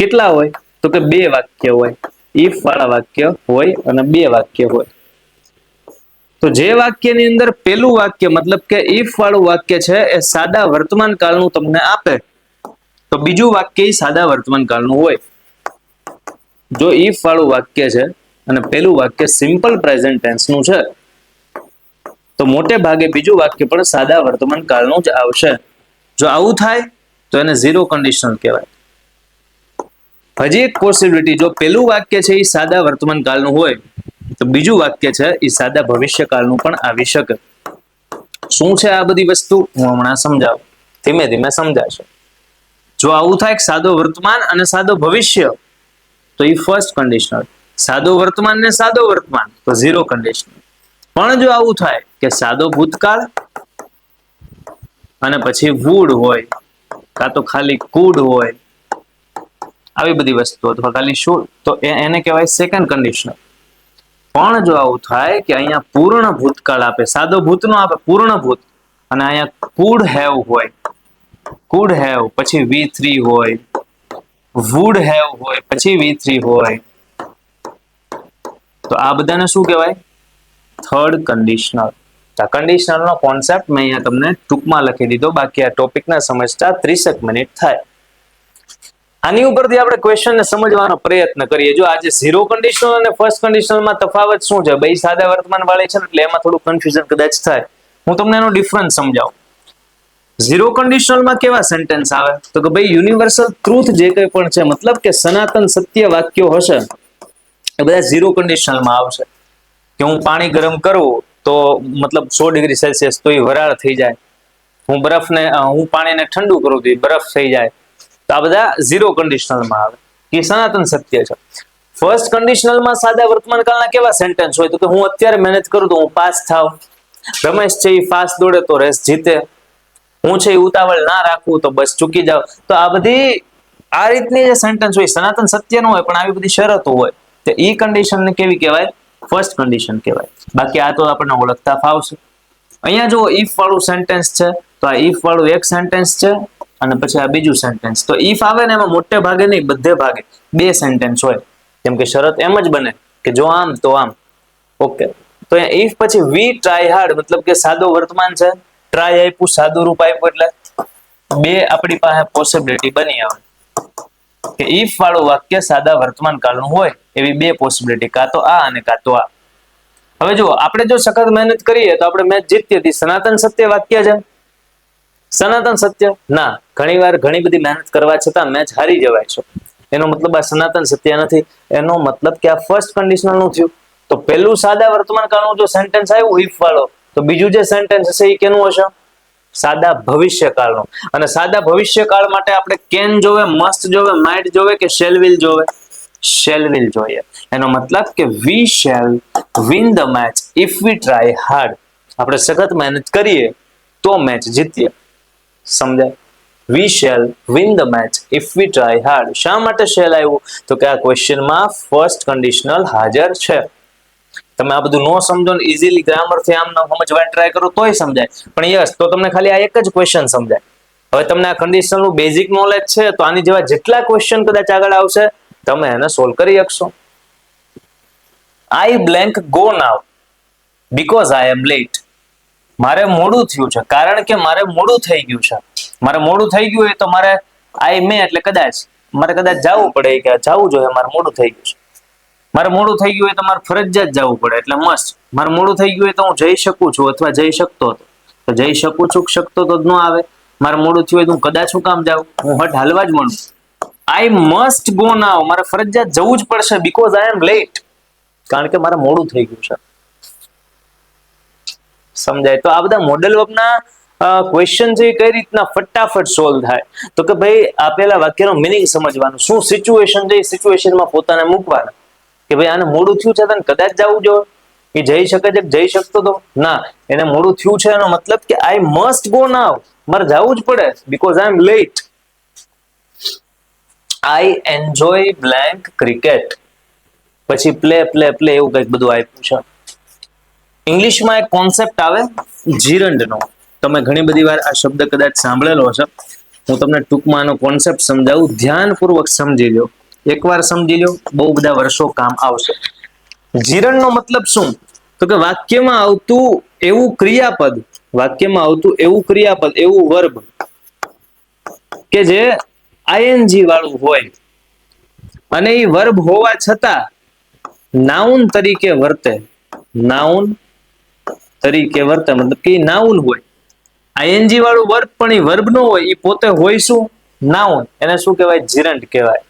કેટલા હોય? તો કે 2 વાક્ય હોય. ઇફ વાળા વાક્ય હોય અને 2 વાક્ય હોય. તો જે વાક્યની અંદર પેલું વાક્ય મતલબ કે ઇફ વાળું વાક્ય છે એ સાદા વર્તમાન કાળનું તમને આપે, તો બીજું વાક્ય સાદા વર્તમાન કાળનું હોય. જો ઇફ વાળું વાક્ય છે અને પેલું વાક્ય સિમ્પલ પ્રેઝન્ટ ટેન્સનું છે, તો મોટે ભાગે બીજું વાક્ય પણ સાદા વર્તમાન કાળનું જ આવશે. જો આવું થાય તો એને 0 કન્ડિશનલ કહેવાય. હજી એક પોસિબિલિટી, જો પેલું વાક્ય છે એ સાદા વર્તમાન કાળનું હોય તો બીજું વાક્ય છે એ સાદા ભવિષ્ય કાળનું પણ આવી શકે. શું છે આ બધી વસ્તુ? હું હમણાં સમજાવું, ધીમે ધીમે સમજાશે. જો આવું થાય સાદો વર્તમાન અને સાદો ભવિષ્ય તો એ ફર્સ્ટ કન્ડિશનલ. સાદો વર્તમાન ને સાદો વર્તમાન તો 0 કન્ડિશનલ. પણ જો આવું થાય કે સાદો ભૂતકાળ અને પછી વુડ હોય, કાં તો ખાલી કુડ હોય, આવી બધી વસ્તુ, અથવા ખાલી શું, તો એને કહેવાય સેકન્ડ કન્ડિશનલ. પણ જો આવું થાય કે અહીંયા પૂર્ણ ભૂતકાળ આપે, સાદો ભૂત નો આપે, પૂર્ણ ભૂત, અને અહીંયા કુડ હેવ હોય, કુડ હેવ પછી V3 હોય, વુડ હેવ હોય પછી V3 હોય, તો આ બધાને શું કહેવાય? Third conditional. આ કન્ડિશનલ નો કોન્સેપ્ટ મેં અહીંયા તમને ટૂંકમાં લખી દીધો, બાકી આ ટોપિકના સમજતા 30 મિનિટ થાય. આની ઉપરથી આપણે ક્વેશ્ચન ને સમજવાનો પ્રયત્ન કરીએ. જો આજે 0 કન્ડિશનલ અને ફર્સ્ટ કન્ડિશનલમાં તફાવત શું છે? બે સાદા વર્તમાન વાળી છે એટલે એમાં થોડું કન્ફ્યુઝન કદાચ થાય. હું તમને એનો ડિફરન્સ સમજાવું. 0 કન્ડિશનલમાં કેવા સેન્ટેન્સ આવે? તો કે ભાઈ યુનિવર્સલ ટ્રુથ જે કંઈ પણ છે, મતલબ કે સનાતન સત્ય વાક્યો હશે, એ બધા 0 કન્ડિશનલમાં આવશે. કે હું પાણી ગરમ કરું તો મતલબ 100 ડિગ્રી સેલ્સિયસ તો એ વરાળ થઈ જાય. હું પાણીને ઠંડુ કરું તો એ બરફ થઈ જાય. તો આ બધા 0 કન્ડિશનલમાં આવે, એ સનાતન સત્ય છે. ફર્સ્ટ કન્ડિશનલમાં સાદા વર્તમાન કાળના કેવા સેન્ટેન્સ હોય? તો કે હું અત્યારે મહેનત કરું તો હું પાસ થાવ, રમેશ છે એ ફાસ્ટ દોડે તો રેસ જીતે, હું છે એ ઉતાવળ ના રાખું તો બસ ચૂકી જાવ. તો આ બધી આ રીતની જે સેન્ટેન્સ હોય સનાતન સત્ય નો હોય, પણ આવી બધી શરતો હોય, તો ઈ કન્ડિશનને કેવી કહેવાય? ફર્સ્ટ કન્ડિશન કહેવાય. બાકી આ તો આપણને ઓળખતા ફાવશે. અહીંયા જો ઇફ વાળું સેન્ટેન્સ છે તો આ ઇફ વાળું એક સેન્ટેન્સ છે અને પછી આ બીજું સેન્ટેન્સ. તો ઇફ આવે ને એમાં મોટે ભાગે નહીં બધે ભાગે બે સેન્ટેન્સ હોય. કેમ કે શરત એમ જ બને કે જો આમ તો આમ. ઓકે, તો અહીંયા ઇફ પછી વી ટ્રાય હાર્ડ મતલબ કે સાદો વર્તમાન છે. ટ્રાય આપ્યું, સાદું રૂપ આપ્યું, એટલે બે આપણી પાસે પોસિબિલિટી બની આવે કે ઇફ વાળું વાક્ય સાદા વર્તમાન કાળનું હોય એવી બે પોસિબિલિટી, કાં તો આ અને કાં તો આ. હવે જો આપણે જો સખત મહેનત કરીએ તો આપણે મેચ જીતીએ હતી. સનાતન સત્ય વાક્ય છે? સનાતન સત્ય ના. ઘણીવાર ઘણી બધી મહેનત કરવા છતાં મેચ હારી જવાય છે. એનો મતલબ આ સનાતન સત્ય નથી. એનો મતલબ કે આ ફર્સ્ટ કન્ડિશનલ નું થયું. તો પેલું સાદા વર્તમાન કાળનું જો સેન્ટેન્સ આવ્યું ઇફ વાળો, તો બીજું જે સેન્ટેન્સ હશે એ કેનું હશે? સાદા ભવિષ્યકાળનું. અને સાદા ભવિષ્યકાળ માટે આપણે કેન જોવે, મસ્ટ જોવે, માઇટ જોવે કે શેલ વિલ જોવે? શેલ વિલ જોઈએ. એનો મતલબ કે we shall win the match if V try hard. આપણે સખત મહેનત કરીએ તો મેચ જીતીએ. સમજાય? We shall win the match if V try hard. શા માટે શેલ આવ્યું? તો કે આ ક્વેશ્ચનમાં ફર્સ્ટ કન્ડિશનલ હાજર છે. તમે આ બધું નો સમજો ને ઇઝીલી ગ્રામર થી આમ સમજવા ટ્રાય કરો તોય સમજાય, પણ યસ તો તમને ખાલી આ એક જ ક્વેશ્ચન સમજાય. હવે તમને આ કન્ડિશનલ નું બેઝિક નોલેજ છે તો આની જેવા જેટલા ક્વેશ્ચન કદાચ આગળ આવશે તમે એને સોલ્વ કરી શકશો. I blank go now because I am late. મારે મોડું થયું છે કારણ કે મારે મોડું થઈ ગયું છે. મારે મોડું થઈ ગયું હોય તો મારે આઈ મે એટલે કદાચ મારે જવું પડે કે જવું જોઈએ, મારે મોડું થઈ ગયું છે. મારે મોડું થઈ ગયું હોય તો મારે ફરજિયાત જવું પડે એટલે મસ્ટ. મારે મોડું થઈ ગયું હોય તો હું જઈ શકું છું અથવા જઈ શકતો હતો. તો જઈ શકું છું શકતો તો ન આવે. મારે મોડું થયું હોય તો હું કદાચ શું કામ જાઉં? હું હટ હાલવા જ મળું. I must go now. મારે ફરજિયાત જવું જ પડશે બીકોઝ આઈ એમ લેટ. કારણ કે મારે મોડું થઈ ગયું છે. સમજાય? તો આ બધા મોડેલ વર્બના ક્વેશ્ચન છે એ કઈ રીતના ફટાફટ સોલ્વ થાય? તો કે ભાઈ આપેલા વાક્યનો મિનિંગ સમજવાનું. શું સિચ્યુએશન છે એ સિચ્યુએશનમાં પોતાને મૂકવાના. કે ભાઈ આને મોડું થયું છે તને કદાચ જવું જોઈએ. એ જઈ શકે છે જઈ શકતો તો ના. એને મોડું થયું છે એનો મતલબ કે આઈ મસ્ટ ગો નાવ. મારે જવું જ પડે because I am late. I enjoy blank cricket. પછી પ્લે પ્લે પ્લે એવું કંઈક બધું આપ્યું છે. ઇંગ્લિશમાં એક કોન્સેપ્ટ આવે જીરંડનો. તમે ઘણી બધી વાર આ શબ્દ કદાચ સાંભળેલો હશે. હું તમને ટૂંકમાં આનો કોન્સેપ્ટ સમજાવું, ધ્યાનપૂર્વક સમજી લો. એકવાર સમજી લો બહુ બધા વર્ષો કામ આવશે. જીરણનો મતલબ શું? તો કે વાક્યમાં આવતું એવું ક્રિયાપદ, એવું વર્બ કે જે આઈએનજી વાળું હોય અને એ વર્બ હોવા છતાં નાઉન તરીકે વર્તે. નાઉન તરીકે વર્તે મતલબ કે નાઉન હોય. આઈએનજી વાળું વર્બ પણ એ વર્બ નો હોય, એ પોતે હોય શું? નાઉન. એને શું કહેવાય? જીરંડ કહેવાય.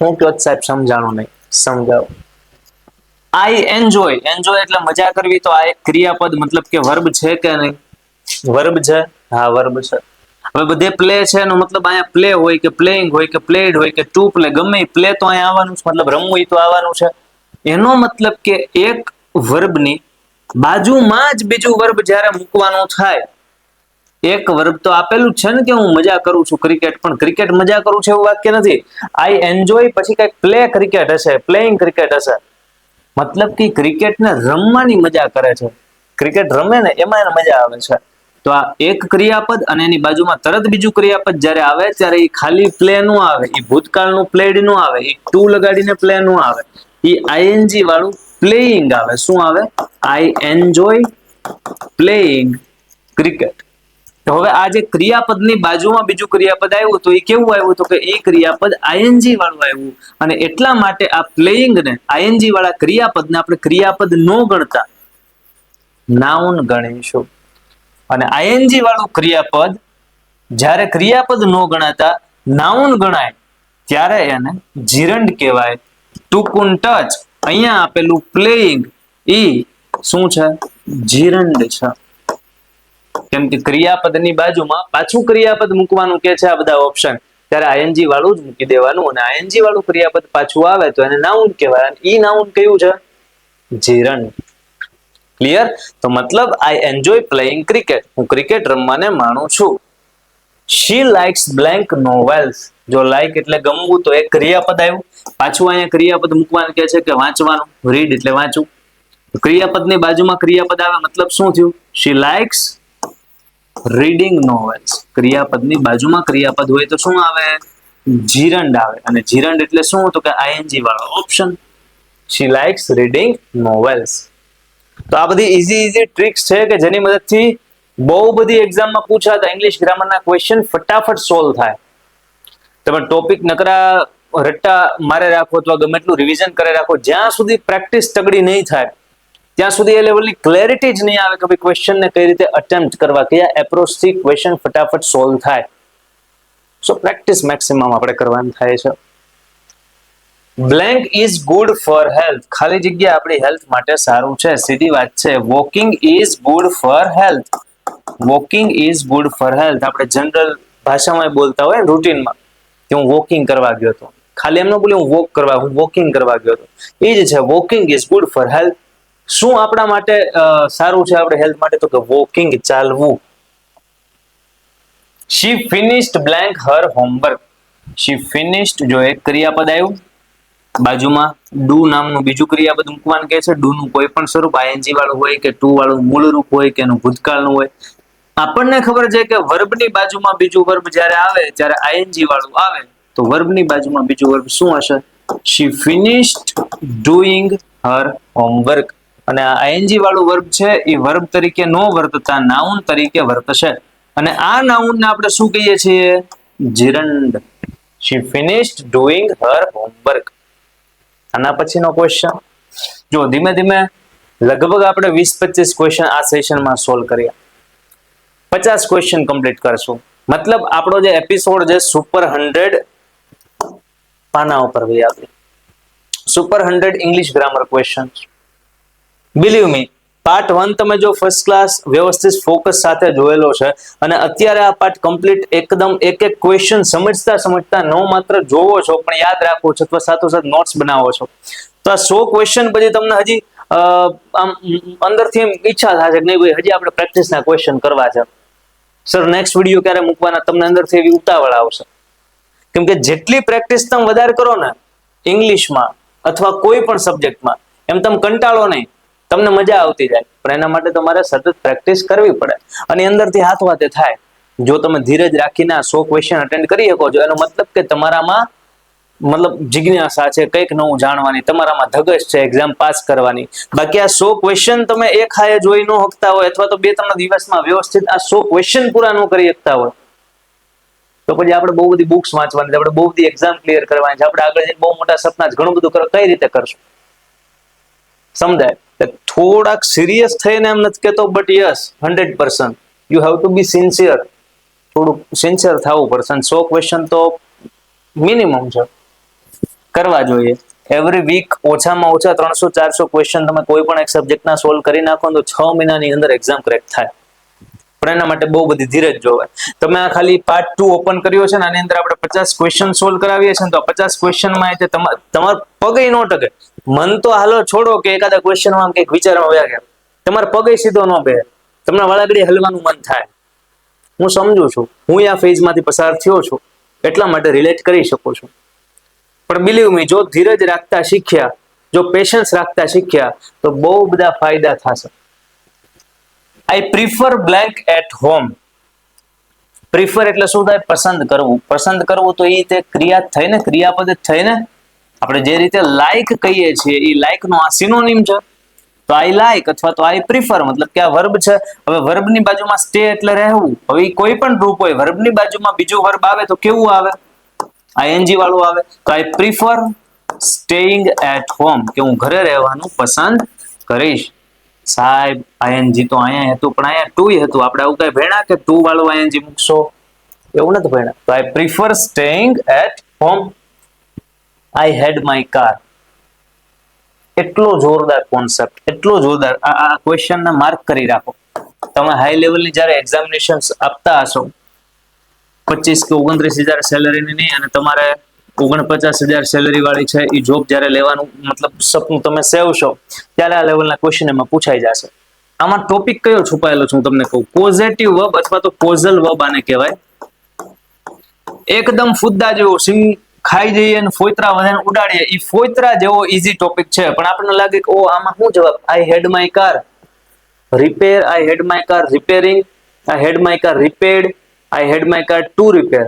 હું કહો સાહેબ સમજાણું નહીં, સમજાવો. I enjoy. એન્જોય એટલે મજા કરવી. તો આ એક ક્રિયાપદ મતલબ કે વર્બ છે કે નહીં? વર્બ છે. હા વર્બ છે. હવે બધે પ્લે છે એનો મતલબ અહીંયા પ્લે હોય કે પ્લેઇંગ હોય કે પ્લેડ હોય કે ટુ પ્લે, ગમે પ્લે તો અહીંયા આવવાનું છે. મતલબ રમવું તો આવવાનું છે. એનો મતલબ કે એક વર્બની બાજુમાં જ બીજું વર્બ જ્યારે મૂકવાનું થાય. એક વર્બ તો આપેલું છે ને કે હું મજા કરું છું ક્રિકેટ, પણ ક્રિકેટ મજા કરું છું એવું વાક્ય નથી. આઈ એન્જોય પછી કઈક પ્લે ક્રિકેટ હશે, પ્લેઇંગ ક્રિકેટ હશે. મતલબ કે ક્રિકેટને રમવાની મજા કરે છે. ક્રિકેટ રમે ને એમાં એને મજા આવે છે. તો આ એક ક્રિયાપદ અને એની બાજુમાં તરત બીજું ક્રિયાપદ જ્યારે આવે ત્યારે એ ખાલી પ્લે નું આવે, એ ભૂતકાળનું પ્લેડ નું આવે, એ ટુ લગાડીને પ્લે નું આવે, એ આઈએનજી વાળું પ્લેઇંગ આવે. શું આવે? આઈ એન્જોય પ્લેઇંગ ક્રિકેટ. તો હવે આ જે ક્રિયાપદની બાજુમાં બીજું ક્રિયાપદ આવ્યું તો એ કેવું આવ્યું? તો કે એ ક્રિયાપદ આઈએનજી વાળું આવ્યું. અને એટલા માટે આ પ્લેઇંગ ને આઈએનજી વાળા ક્રિયાપદને આપણે ક્રિયાપદ નો ગણતા નાઉન ગણીશું. અને આઈએનજી વાળું ક્રિયાપદ જ્યારે ક્રિયાપદ નો ગણાતા નાઉન ગણાય ત્યારે એને જીરંડ કહેવાય. ટૂંકું ટચ અહીંયા આપેલું પ્લેઇંગ ઈ શું છે? જીરંડ છે. કેમ કે ક્રિયાપદની બાજુમાં પાછું ક્રિયાપદ મૂકવાનું કે છે આ બધા ઓપ્શન, ત્યારે આઈએનજી વાળું જ મૂકી દેવાનું. અને આઈએનજી વાળું ક્રિયાપદ પાછું આવે તો એને નાઉન કહેવાય. અને ઈ નાઉન કયું છે? જીરંડ. ક્લિયર? તો મતલબ આઈ એન્જોય પ્લેઇંગ ક્રિકેટ. હું ક્રિકેટ રમવાને માણું છું. She likes blank novels. જો લાઇક એટલે ગમવું તો એક ક્રિયાપદ આવ્યું. પાછું અહીંયા ક્રિયાપદ મૂકવાનું કે છે કે વાંચવાનું, રીડ એટલે વાંચવું. ક્રિયાપદની બાજુમાં ક્રિયાપદ આવે મતલબ શું થયું? She likes reading novels. ક્રિયાપદની બાજુમાં ક્રિયાપદ હોય તો શું આવે? જીરંડ આવે. અને જીરંડ એટલે શું? તો કે આઈએનજી વાળો option. She likes reading novels. તો આ બધી ઈઝી ટ્રિક્સ છે કે જેની મદદથી બહુ બધી એક્ઝામમાં પૂછાતા ઇંગ્લિશ ગ્રામરના ક્વેશ્ચન ફટાફટ સોલ્વ થાય. તમે ટોપિક નકરા રટ્ટા મારે રાખો અથવા ગમે એટલું રિવિઝન કરે રાખો, જ્યાં સુધી પ્રેક્ટિસ તગડી નહીં થાય ત્યાં સુધી એ લેવલની ક્લેરિટી જ નહીં આવે કે ભાઈ ક્વેશ્ચનને કઈ રીતે અટેમ્પ્ટ કરવા, કયા એપ્રોચથી ક્વેશ્ચન ફટાફટ સોલ્વ થાય. સો પ્રેક્ટિસ મેક્સિમમ આપણે કરવાનું થાય છે. Blank is good for health. ખાલી જગ્યા આપણી હેલ્થ માટે સારું છે. સીધી વાત છે. Walking is good for health. Walking is good for health. આપણે જનરલ ભાષામાં બોલતા હોય રૂટીનમાં કે હું વોકિંગ કરવા ગયો હતો. ખાલી એમ ન બોલી હું વોકિંગ કરવા ગયો હતો. એ જ છે walking is good for health. શું આપણા માટે સારું છે આપણે હેલ્થ માટે? તો કે વોકિંગ, ચાલવું. શી ફિનિશ્ડ બ્લેન્ક હર હોમવર્ક. શી ફિનિશ્ડ, જો એક ક્રિયાપદ આવ્યું, બાજુમાં ડુ નામનું બીજું ક્રિયાપદ મૂકવાનું કહે છે. ડુ નું કોઈ પણ સ્વરૂપ આઈએનજી વાળું હોય કે ટુ વાળું મૂળ રૂપ હોય કે એનું ભૂતકાળનું હોય. આપણને ખબર છે કે વર્બની બાજુમાં બીજું વર્બ જ્યારે આવે ત્યારે આઈએનજી વાળું આવે તો વર્બની બાજુમાં બીજું વર્બ શું હશે? શી ફિનિશ્ડ ડુઈંગ હર હોમવર્ક. અને આ આઈએનજી વાળું વર્બ છે એ વર્બ તરીકે નો વર્તતા નાઉન તરીકે વર્તશે. અને આ નાઉનને આપણે શું કહીએ છીએ? જીરંડ. શી ફિનિશ્ડ ડુઈંગ હર હોમવર્ક. આના પછીનો ક્વેશ્ચન જો ધીમે ધીમે લગભગ આપણે 20-25 ક્વેશ્ચન આ સેશનમાં સોલ્વ કર્યા. 50 ક્વેશ્ચન કમ્પ્લીટ કરશું. મતલબ આપણો જે એપિસોડ છે સુપર 100 પાના ઉપર ભાઈ આપણે super 100 English grammar question. Believe me, part 1 તમે જો ફર્સ્ટ ક્લાસ વ્યવસ્થિત ફોકસ સાથે જોયેલો છે અને અત્યારે આ પાર્ટ કમ્પ્લીટ એકદમ એક એક ક્વેશ્ચન સમજતા ન માત્ર જોવો છો પણ યાદ રાખો છો અથવા સાથોસાથ નોટ્સ બનાવો છો તો આ 100 ક્વેશ્ચન પછી તમને હજી આમ અંદરથી ઈચ્છા થશે કે નહીં ભાઈ હજી આપણે પ્રેક્ટિસના ક્વેશ્ચન કરવા છે. સર નેક્સ્ટ વિડીયો ક્યારે મૂકવાના? તમને અંદરથી એવી ઉતાવળ આવશે. કેમ કે જેટલી પ્રેક્ટિસ તમે વધારે કરો ને ઇંગ્લિશમાં અથવા કોઈ પણ સબ્જેક્ટમાં એમ તમે કંટાળો નહીં, તમને મજા આવતી જાય. પણ એના માટે તમારે સતત પ્રેક્ટિસ કરવી પડે અને અંદરથી હાથ વાતે થાય. જો તમે ધીરજ રાખીને 100 ક્વેશ્ચન અટેન્ડ કરી શકો છો એનો મતલબ કે તમારામાં જિજ્ઞાસા છે, કંઈક નવું જાણવાની, તમારામાં ધગશ છે એક્ઝામ પાસ કરવાની. બાકી આ 100 ક્વેશ્ચન તમે એક હાયે જોઈ ન શકતા હોય અથવા તો 2-3 દિવસમાં વ્યવસ્થિત આ 100 ક્વેશ્ચન પૂરા ન કરી શકતા હોય તો પછી આપણે બહુ બધી બુક્સ વાંચવાની છે, આપણે બહુ બધી એક્ઝામ ક્લિયર કરવાની છે, આપણે આગળ જઈને બહુ મોટા સપના છે, ઘણું બધું કઈ રીતે કરશું? સમજાય? થોડાક સિરિયસ થઈને એમ નથી કહેતો, but yes 100% you have to be sincere. થોડુંક સિન્સિયર થવું પડશે. 100 ક્વેશ્ચન તો મિનિમમ છે, કરવા જોઈએ. એવરી વીક ઓછામાં ઓછા 300-400 ક્વેશ્ચન તમે કોઈ પણ એક સબ્જેક્ટના સોલ્વ કરી નાખો તો 6 મહિનાની અંદર એક્ઝામ ક્રેક થાય. પણ એના માટે બહુ બધી ધીરજ જોવે. તમે આ ખાલી પાર્ટ 2 ઓપન કર્યો છે ને આની અંદર આપણે 50 ક્વેશ્ચન સોલ્વ કરાવીએ છીએ તો 50 ક્વેશ્ચનમાં તમારે પગે ન ટકે. મન તો હાલો છોડો કે એકાદા ક્વેશ્ચનમાં કંઈક વિચારમાં વ્યા ગયા, તમારે પગે સીધો ન બે, તમને વળાગડી હલવાનું મન થાય. હું સમજુ છું, હું આ ફેઝમાંથી પસાર થયો છું એટલા માટે રિલેટ કરી શકું છું. પણ બિલીવ મી, જો ધીરજ રાખતા શીખ્યા, જો પેશન્સ રાખતા શીખ્યા તો બહુ બધા ફાયદા થશે. I prefer blank at home. Prefer એટલે શું થાય? પસંદ કરવું. પસંદ કરવું તો એ તે ક્રિયા થઈ ને, ક્રિયાપદ થઈ ને. આપણે જે રીતે લાઈક કહીએ છીએ એ લાઈક નો આ સિનોનિમ છે. તો આઈ લાઈક અથવા તો આઈ પ્રિફર મતલબ કે આ વર્બ છે. હવે વર્બની બાજુમાં સ્ટે એટલે રહેવું. હવે કોઈ પણ રૂપ હોય વર્બની બાજુમાં બીજું વર્બ આવે તો કેવું આવે? આઈએનજી વાળું આવે. તો I prefer staying at home, કે હું ઘરે રહેવાનું પસંદ કરીશ. સાહેબ આઈએનજી તો અહીંયા હતું પણ અહીંયા ટુ હતું, આપણે આવું કઈ ભેણા કે ટુ વાળું આઈએનજી મૂકશો? એવું નથી ભેણા. તો I prefer staying at home. I had my car. એટલો જોરદાર કોન્સેપ્ટ, એટલો જોરદાર. આ ક્વેશ્ચનને માર્ક કરી રાખો. તમે હાઈ લેવલની જ્યારે એક્ઝામિનેશન આપતા હશો 25 કે 29,000 સેલરીની નહીં અને તમારે 49,000 સેલરી વાળી છે એ જોબ જ્યારે લેવાનું મતલબ સપનું તમે સેવશો ત્યારે આ લેવલના ક્વેશ્ચન એમાં પૂછાઈ જશે. આમાં ટોપિક કયો છુપાયેલો છે હું તમને કહું. પોઝિટિવ વર્બ અથવા તો કોઝલ વર્બ આને કહેવાય. એકદમ ફુદ્દા જેવો ખાઈ જઈએ અને ફોતરા વધે ઉડાડીએ, એ ફોતરા જેવો ઈઝી ટોપિક છે, પણ આપણને લાગે કે ઓ આમાં શું જવાબ, I had my car repair, I had my car repairing, I had my car repaired, I had my car to repair.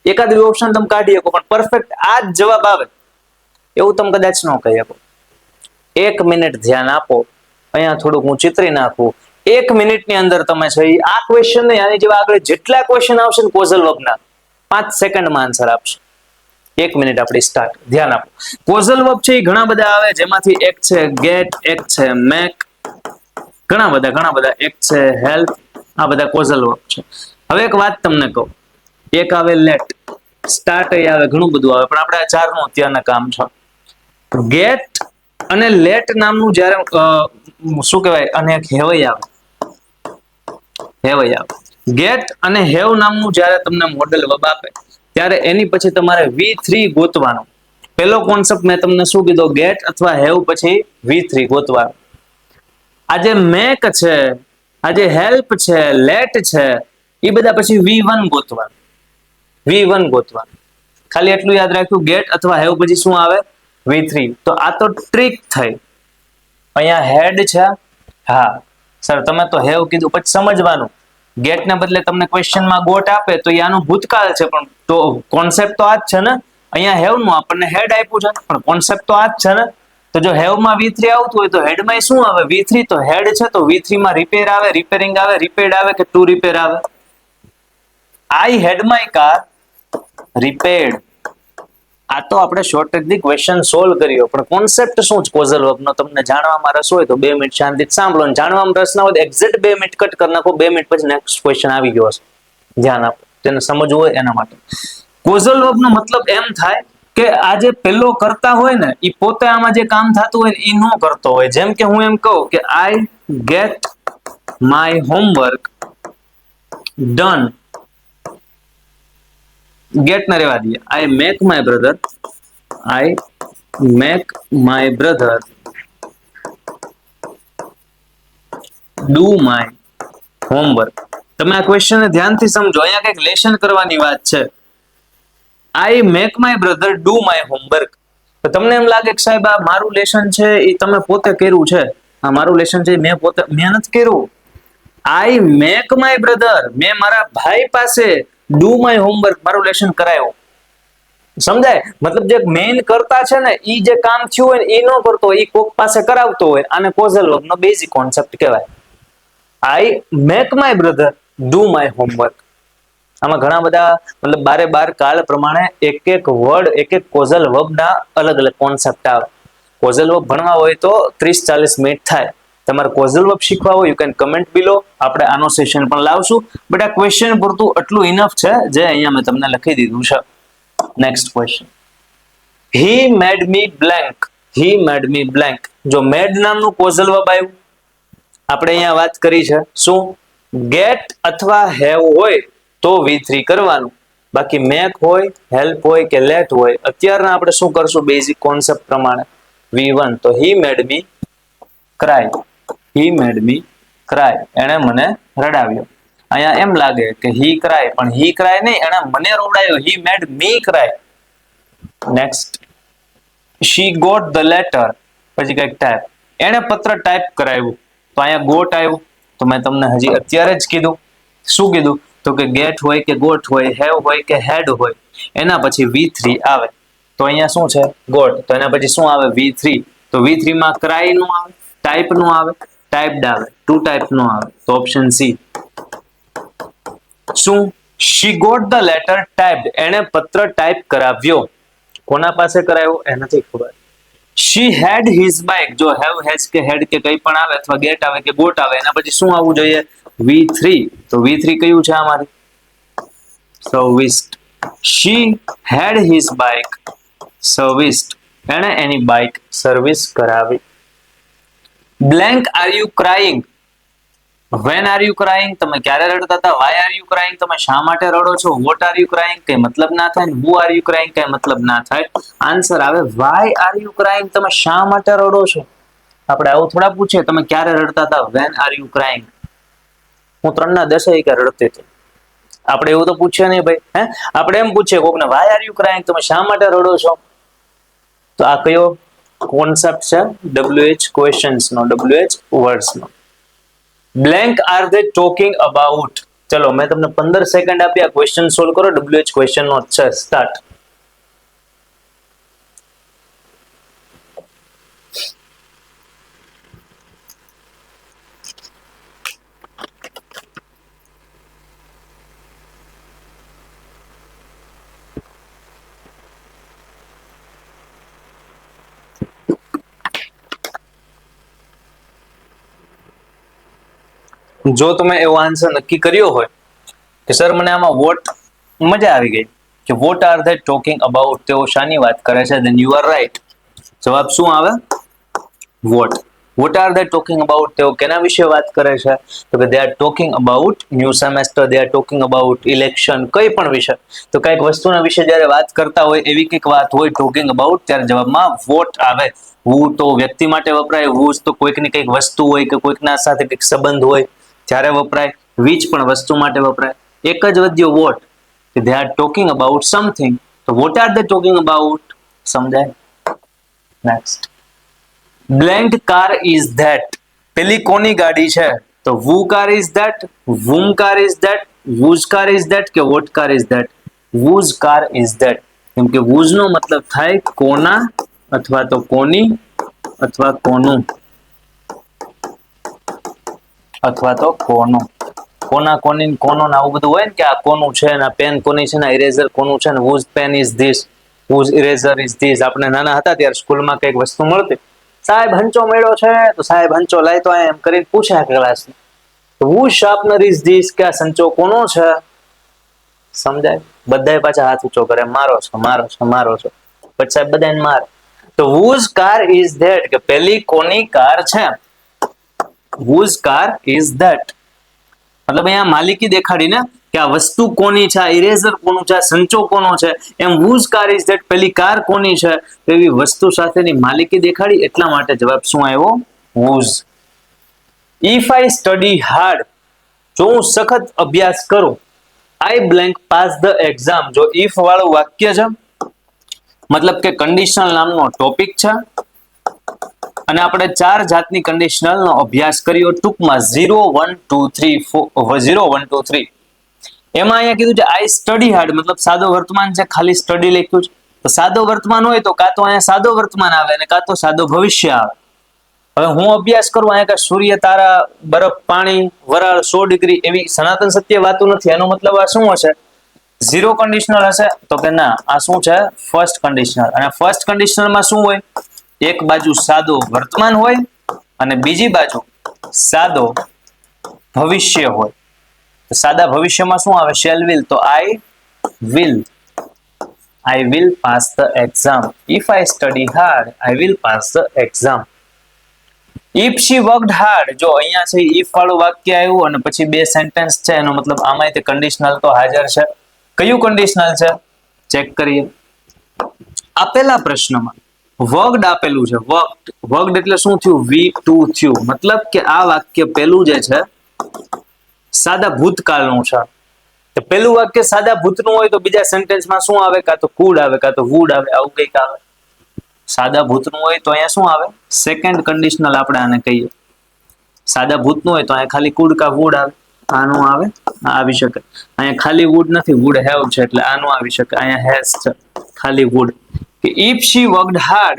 એકાદ ઓપ્શન તમે કાઢી શકો, પણ પરફેક્ટ આ જ જવાબ આવે એવું તમે કદાચ ન કહી શકો. 1 મિનિટ ધ્યાન આપો, અહીંયા થોડુંક હું ચિતરી નાખું. 1 મિનિટની અંદર તમે છે આ ક્વેશ્ચન ને આની જેવા આગળ જેટલા ક્વેશ્ચન આવશે ને કોઝલ વર્બના 5 સેકન્ડમાં આન્સર આપશે. 1 મિનિટ આપણી સ્ટાર્ટ. ધ્યાન આપો. કોઝલ વર્બ છે એ ઘણા બધા આવે, જેમાંથી એક છે ગેટ, એક છે મેક, ઘણા બધા એક છે હેલ્પ, આ બધા કોઝલ વર્બ છે. હવે એક વાત તમને કહું, એક આવે લેટ, સ્ટાર્ટ એ આવે, ઘણું બધું આવે, પણ આપણે આ ચારનું અત્યારના કામ છે. ગેટ અને લેટ નામનું જ્યારે શું કહેવાય, અને એક હેવય આવે. ગેટ અને હેવ નામનું જ્યારે તમને મોડેલ વર્બ આપે ત્યારે એની પછી તમારે V3 ગોતવાનો. પહેલો કોન્સેપ્ટ મેં તમને શું કીધો, ગેટ અથવા હેવ પછી V3 ગોતવાનો. આજે મેક છે, આજે હેલ્પ છે, લેટ છે, એ બધા પછી V1 ગોતવાનું. ખાલી એટલું યાદ રાખ્યું, ગેટ અથવા હેવ પછી શું આવે, V3. તો આ તો ટ્રીક થઈ. અહીંયા હેડ છે, હા સર તમે તો હેવ કીધું, પછી સમજવાનું ગેટ ને બદલે તમને ક્વેશ્ચનમાં ગોટ આપે તો એ આનું ભૂતકાળ છે, પણ તો કોન્સેપ્ટ તો આ જ છે ને. અહીંયા હેવ નું આપણને હેડ આપ્યું છે, પણ કોન્સેપ્ટ તો આ જ છે ને. તો જો હેવ માં V3 આવતું હોય તો હેડ માં શું આવે, V3. તો હેડ છે તો V3 માં રિપેર આવે, રિપેરિંગ આવે, રિપેર્ડ આવે કે ટુ રિપેર આવે. આઈ હેડ માય કાર રિપેર્ડ. આ તો આપણે શોર્ટ ટ્રીકથી ક્વેશ્ચન સોલ્વ કર્યો, પણ કોન્સેપ્ટ શું છે કોઝલ વર્બનો તમને જાણવામાં રસ હોય તો 2 મિનિટ શાંતિથી સાંભળો, અને જાણવામાં રસ ના હોય તો એક્ઝેક્ટ 2 મિનિટ કટ કરી નાખો. 2 મિનિટ પછી નેક્સ્ટ ક્વેશ્ચન આવી ગયો હશે. ધ્યાન આપો, તેને સમજવું હોય એના માટે. કોઝલ વર્બનો મતલબ એમ થાય કે આ જે પેલો કરતા હોય ને એ પોતે આમાં જે કામ થતું હોય એ ન કરતો હોય. જેમ કે હું એમ કહું કે I get my homework done, get ને રેવા દઈએ, I make my brother do my homework. તમે આ ક્વેશ્ચન ને ધ્યાનથી સમજો, અહીંયા કંઈક લેશન કરવાની વાત છે. આઈ make my brother do my homework. તો તમને એમ લાગે કે સાહેબ આ મારું લેશન છે એ તમે પોતે કર્યું છે, આ મારું લેશન છે મેં નથી કર્યું. આઈ મેક માય બ્રધર, મેં મારા ભાઈ પાસે ડુ માય હોમવર્ક, મારું લેશન કરાયો. સમજાય? મતલબ જે મેઇન કરતા છે ને ઈ જે કામ થયું હોય ને એ ન કરતો હોય, ઈ કોક પાસે કરાવતો હોય. આને કોઝલ વર્બનો બેઝિક કોન્સેપ્ટ કહેવાય. આઈ make my brother do my homework. આમાં ઘણા બધા મતલબ 12 કાળ પ્રમાણે એક વર્ડ, એક કોઝલ વર્બના અલગ કોન્સેપ્ટ આવે. કોઝલ વર્બ ભણવા હોય તો 30-40 મિનિટ થાય. તમારે કોઝલ વર્બ શીખવા હોય યુ કેન કમેન્ટ બિલો, આપણે આનો સેશન પણ લાવશું. બટ આ ક્વેશ્ચન પૂરતું એટલું ઇનફ છે જે અહીંયા મેં તમને લખી દીધું છે. નેક્સ્ટ ક્વેશ્ચન, હી મેડ મી બ્લેન્ક. હી મેડ મી બ્લેન્ક. જો મેડ નામનું કોઝલ વર્બ આવ્યું, આપણે અહીંયા વાત કરી છે શું, ગેટ અથવા હેવ હોય તો V3 કરવાનું, બાકી મેક હોય, હેલ્પ હોય કે લેટ હોય અત્યારના આપણે શું કરશું બેઝિક કોન્સેપ્ટ પ્રમાણે V1. તો હી મેડ મી ક્રાય, હી મેડ મી ક્રાય, એણે મને રડાવ્યો. અહીંયા એમ લાગે કે હી ક્રાય, પણ હી ક્રાય નહીં, એણે મને રોવડાવ્યો, he made me cry. Next, she got the letter, પછી કઈક ટાઈપ, એણે પત્ર ટાઈપ કરાવ્યું. તો અહીંયા ગોટ આવ્યું. તો મેં તમને હજી અત્યારે જ કીધું, શું કીધું, તો કે ગેટ હોય કે ગોટ હોય, હેવ હોય કે હેડ હોય, એના પછી V3 આવે. તો અહીંયા શું છે ગોટ, તો એના પછી શું આવે V3. તો V3 માં ક્રાય નું આવે, ટાઈપ નું આવે, ટાઈપ્ડ આવે, ટુ ટાઈપ નું આવે. તો ઓપ્શન સી. શું, શી ગોટ ધ લેટર ટાઈપ્ડ, એણે પત્ર ટાઈપ કરાવ્યો. કોના પાસે કરાવ્યો એ નથી ખબર. શી હેડ હિઝ બાઇક, જો હેવ, હેઝ કે હેડ કે કંઈ પણ આવે અથવા ગેટ આવે કે ગોટ આવે એના પછી શું આવવું જોઈએ V3. તો V3 કયું છે અમારી, સર્વિસ્ડ. શી હેડ હિઝ બાઇક સર્વિસ્ડ, એણે એની બાઇક સર્વિસ કરાવી. Blank are you crying, van are you crying, તમે ક્યારે રડતા હતા. વાય આર યુ ક્રાઇંગ, તમે શા માટે રડો છો. વોટ આર યુ ક્રાઇંગ, કઈ મતલબ ના થાય. હુ આર યુ ક્રાઇંગ, કઈ મતલબ ના થાય. આન્સર આવે વાય આર યુ ક્રાઇંગ, તમે શા માટે રડો છો. આપણે આવું થોડા પૂછીએ તમે ક્યારે રડતા હતા, વેન આર યુ ક્રાઇંગ. હું 3 ના 10 કે રડતી હતી. આપણે એવું તો પૂછીએ નહીં ભાઈ. આપણે એમ પૂછીએ કોકને વાય આર યુ ક્રાઇંગ, તમે શા માટે રડો છો? તો આ કયો કોન્સેપ્ટ છે? WH ક્વેશ્ચન્સ નો, WH વર્ડ્સ નો. Blank are they talking about. ચલો મેં તમને 15 સેકન્ડ આપી, આ ક્વેશ્ચન સોલ્વ કરો. WH ક્વેશ્ચન નો છે, સ્ટાર્ટ. જો તમે એવો આન્સર નક્કી કર્યો હોય કે સર મને આમાં વોટ મજા આવી ગઈ, કે vote are they talking about, તેઓ શાની વાત કરે છે, ધેન યુ આર રાઈટ. જવાબ શું આવે? What. What are they talking about, તેઓ કેના વિશે વાત કરે છે? તો કે they are talking about new semester, they are talking about election, કઈ પણ વિષય. તો કઈક વસ્તુના વિશે જ્યારે વાત કરતા હોય, એવી કંઈક વાત હોય ટોકિંગ અબાઉટ, ત્યારે જવાબમાં વોટ આવે. વુ તો વ્યક્તિ માટે વપરાય, વુઝ તો કોઈકની કંઈક વસ્તુ હોય કે કોઈકના સાથે કંઈક સંબંધ હોય ત્યારે વપરાય, વિચ પણ વસ્તુ માટે વપરાય. એક જ વધ્યો વોટ, કે they are talking about something. તો what are they talking about, સમજાય? Next. Blank car is that, પેલી કોની ગાડી છે? તો who car is that, whom car is that, whose car is that કે what car is that? whose car is that. કેમ કે whose નો મતલબ થાય કોના અથવા તો કોની અથવા કોનું અથવા તો કોનું. કોના કોની કોનો આવું બધું હોય ને, કે આ કોનું છે ને, પેન કોની છે ને, ઇરેઝર કોનું છે ને, whose pen is this, whose eraser is this. આપણે નાના હતા ત્યારે સ્કૂલમાં કઈક વસ્તુ મળતી, સાહેબ હંચો મેળો છે, તો સાહેબ હંચો લાય તો એમ કરીને પૂછ્યા ક્લાસમાં. whose sharpener is this, કે આ સંચો કોનો છે? સમજાય? બધાય પાછા હાથ ઊંચો કરે, મારો છો મારો છો મારો છો, પછી સાહેબ બધાને માર. તો whose car is that, કે પેલી કોની કાર છે? whose car is that. મતલબ અહીંયા માલિકી દેખાડીને કે આ વસ્તુ કોની છે, આ ઇરેઝર કોનું છે, આ સંચો કોનો છે, એમ whose car is that, પેલી કાર કોની છે, એવી વસ્તુ સાથેની માલિકી દેખાડી, એટલા માટે જવાબ શું આવ્યો? whose. if I study hard, જો હું સખત અભ્યાસ કરું, I blank pass the exam. જો if વાળું વાક્ય છે, મતલબ કે કંડિશનલ નામનો ટોપિક છે, અને આપણે 4 જાતની કંડિશનલ નો અભ્યાસ કર્યો ટૂંકમાં 0 1 2 3 4 0 1 2 3. એમાં અહીંયા કીધું છે આઈ સ્ટડી હાર્ડ, મતલબ સાદો વર્તમાન છે, ખાલી સ્ટડી લખ્યું છે. તો સાદો વર્તમાન હોય તો કાં તો અહીંયા સાદો વર્તમાન આવે અને કાં તો સાદો ભવિષ્ય આવે. હવે હું અભ્યાસ કરું, અહીંયા કે સૂર્ય, તારા, બરફ, પાણી, વરાળ, 100 ડિગ્રી એવી સનાતન સત્ય વાતો નથી. એનો મતલબ આ શું હશે? ઝીરો કન્ડિશનલ હશે? તો કે ના, આ શું છે? First conditional. અને ફર્સ્ટ કન્ડિશનલમાં શું હોય? એક બાજુ સાદો વર્તમાન હોય અને બીજી બાજુ સાદો ભવિષ્ય હોય. સાદા ભવિષ્યમાં શું આવે? Shall will. તો I will pass the exam. If I study hard, I will pass the exam. If she worked hard, જો અહીંયા છે ઇફ વાળું વાક્ય આવ્યું અને પછી 2 સેન્ટેન્સ છે, એનો મતલબ આમાં તે કન્ડિશનલ તો હાજર છે. કયું કન્ડિશનલ છે? ચેક કરીએ. આપેલા પ્રશ્નમાં વર્કડ આપેલું છે. વર્કડ એટલે શું થયું? V2 થયું. મતલબ કે આ વાક્ય પેલું જે છે સાદા ભૂતકાળનું છે. તો પેલું વાક્ય સાદા ભૂતનું હોય તો બીજા સેન્ટેન્સમાં શું આવે? કાં તો કુડ આવે, કાં તો વુડ આવે, આવું કંઈક આવે. સાદા ભૂતનું હોય તો અહીંયા શું આવે? સેકન્ડ કન્ડિશનલ આપણે આને કહીએ. સાદા ભૂતનું હોય તો અહીંયા ખાલી કુડ કા વુડ આવે, આનું આવે, આ આવી શકે. અહીંયા ખાલી વુડ નથી, વુડ હેવ છે એટલે આનું આવી શકે. અહીંયા હેઝ છે, ખાલી વુડ. કે if she worked hard,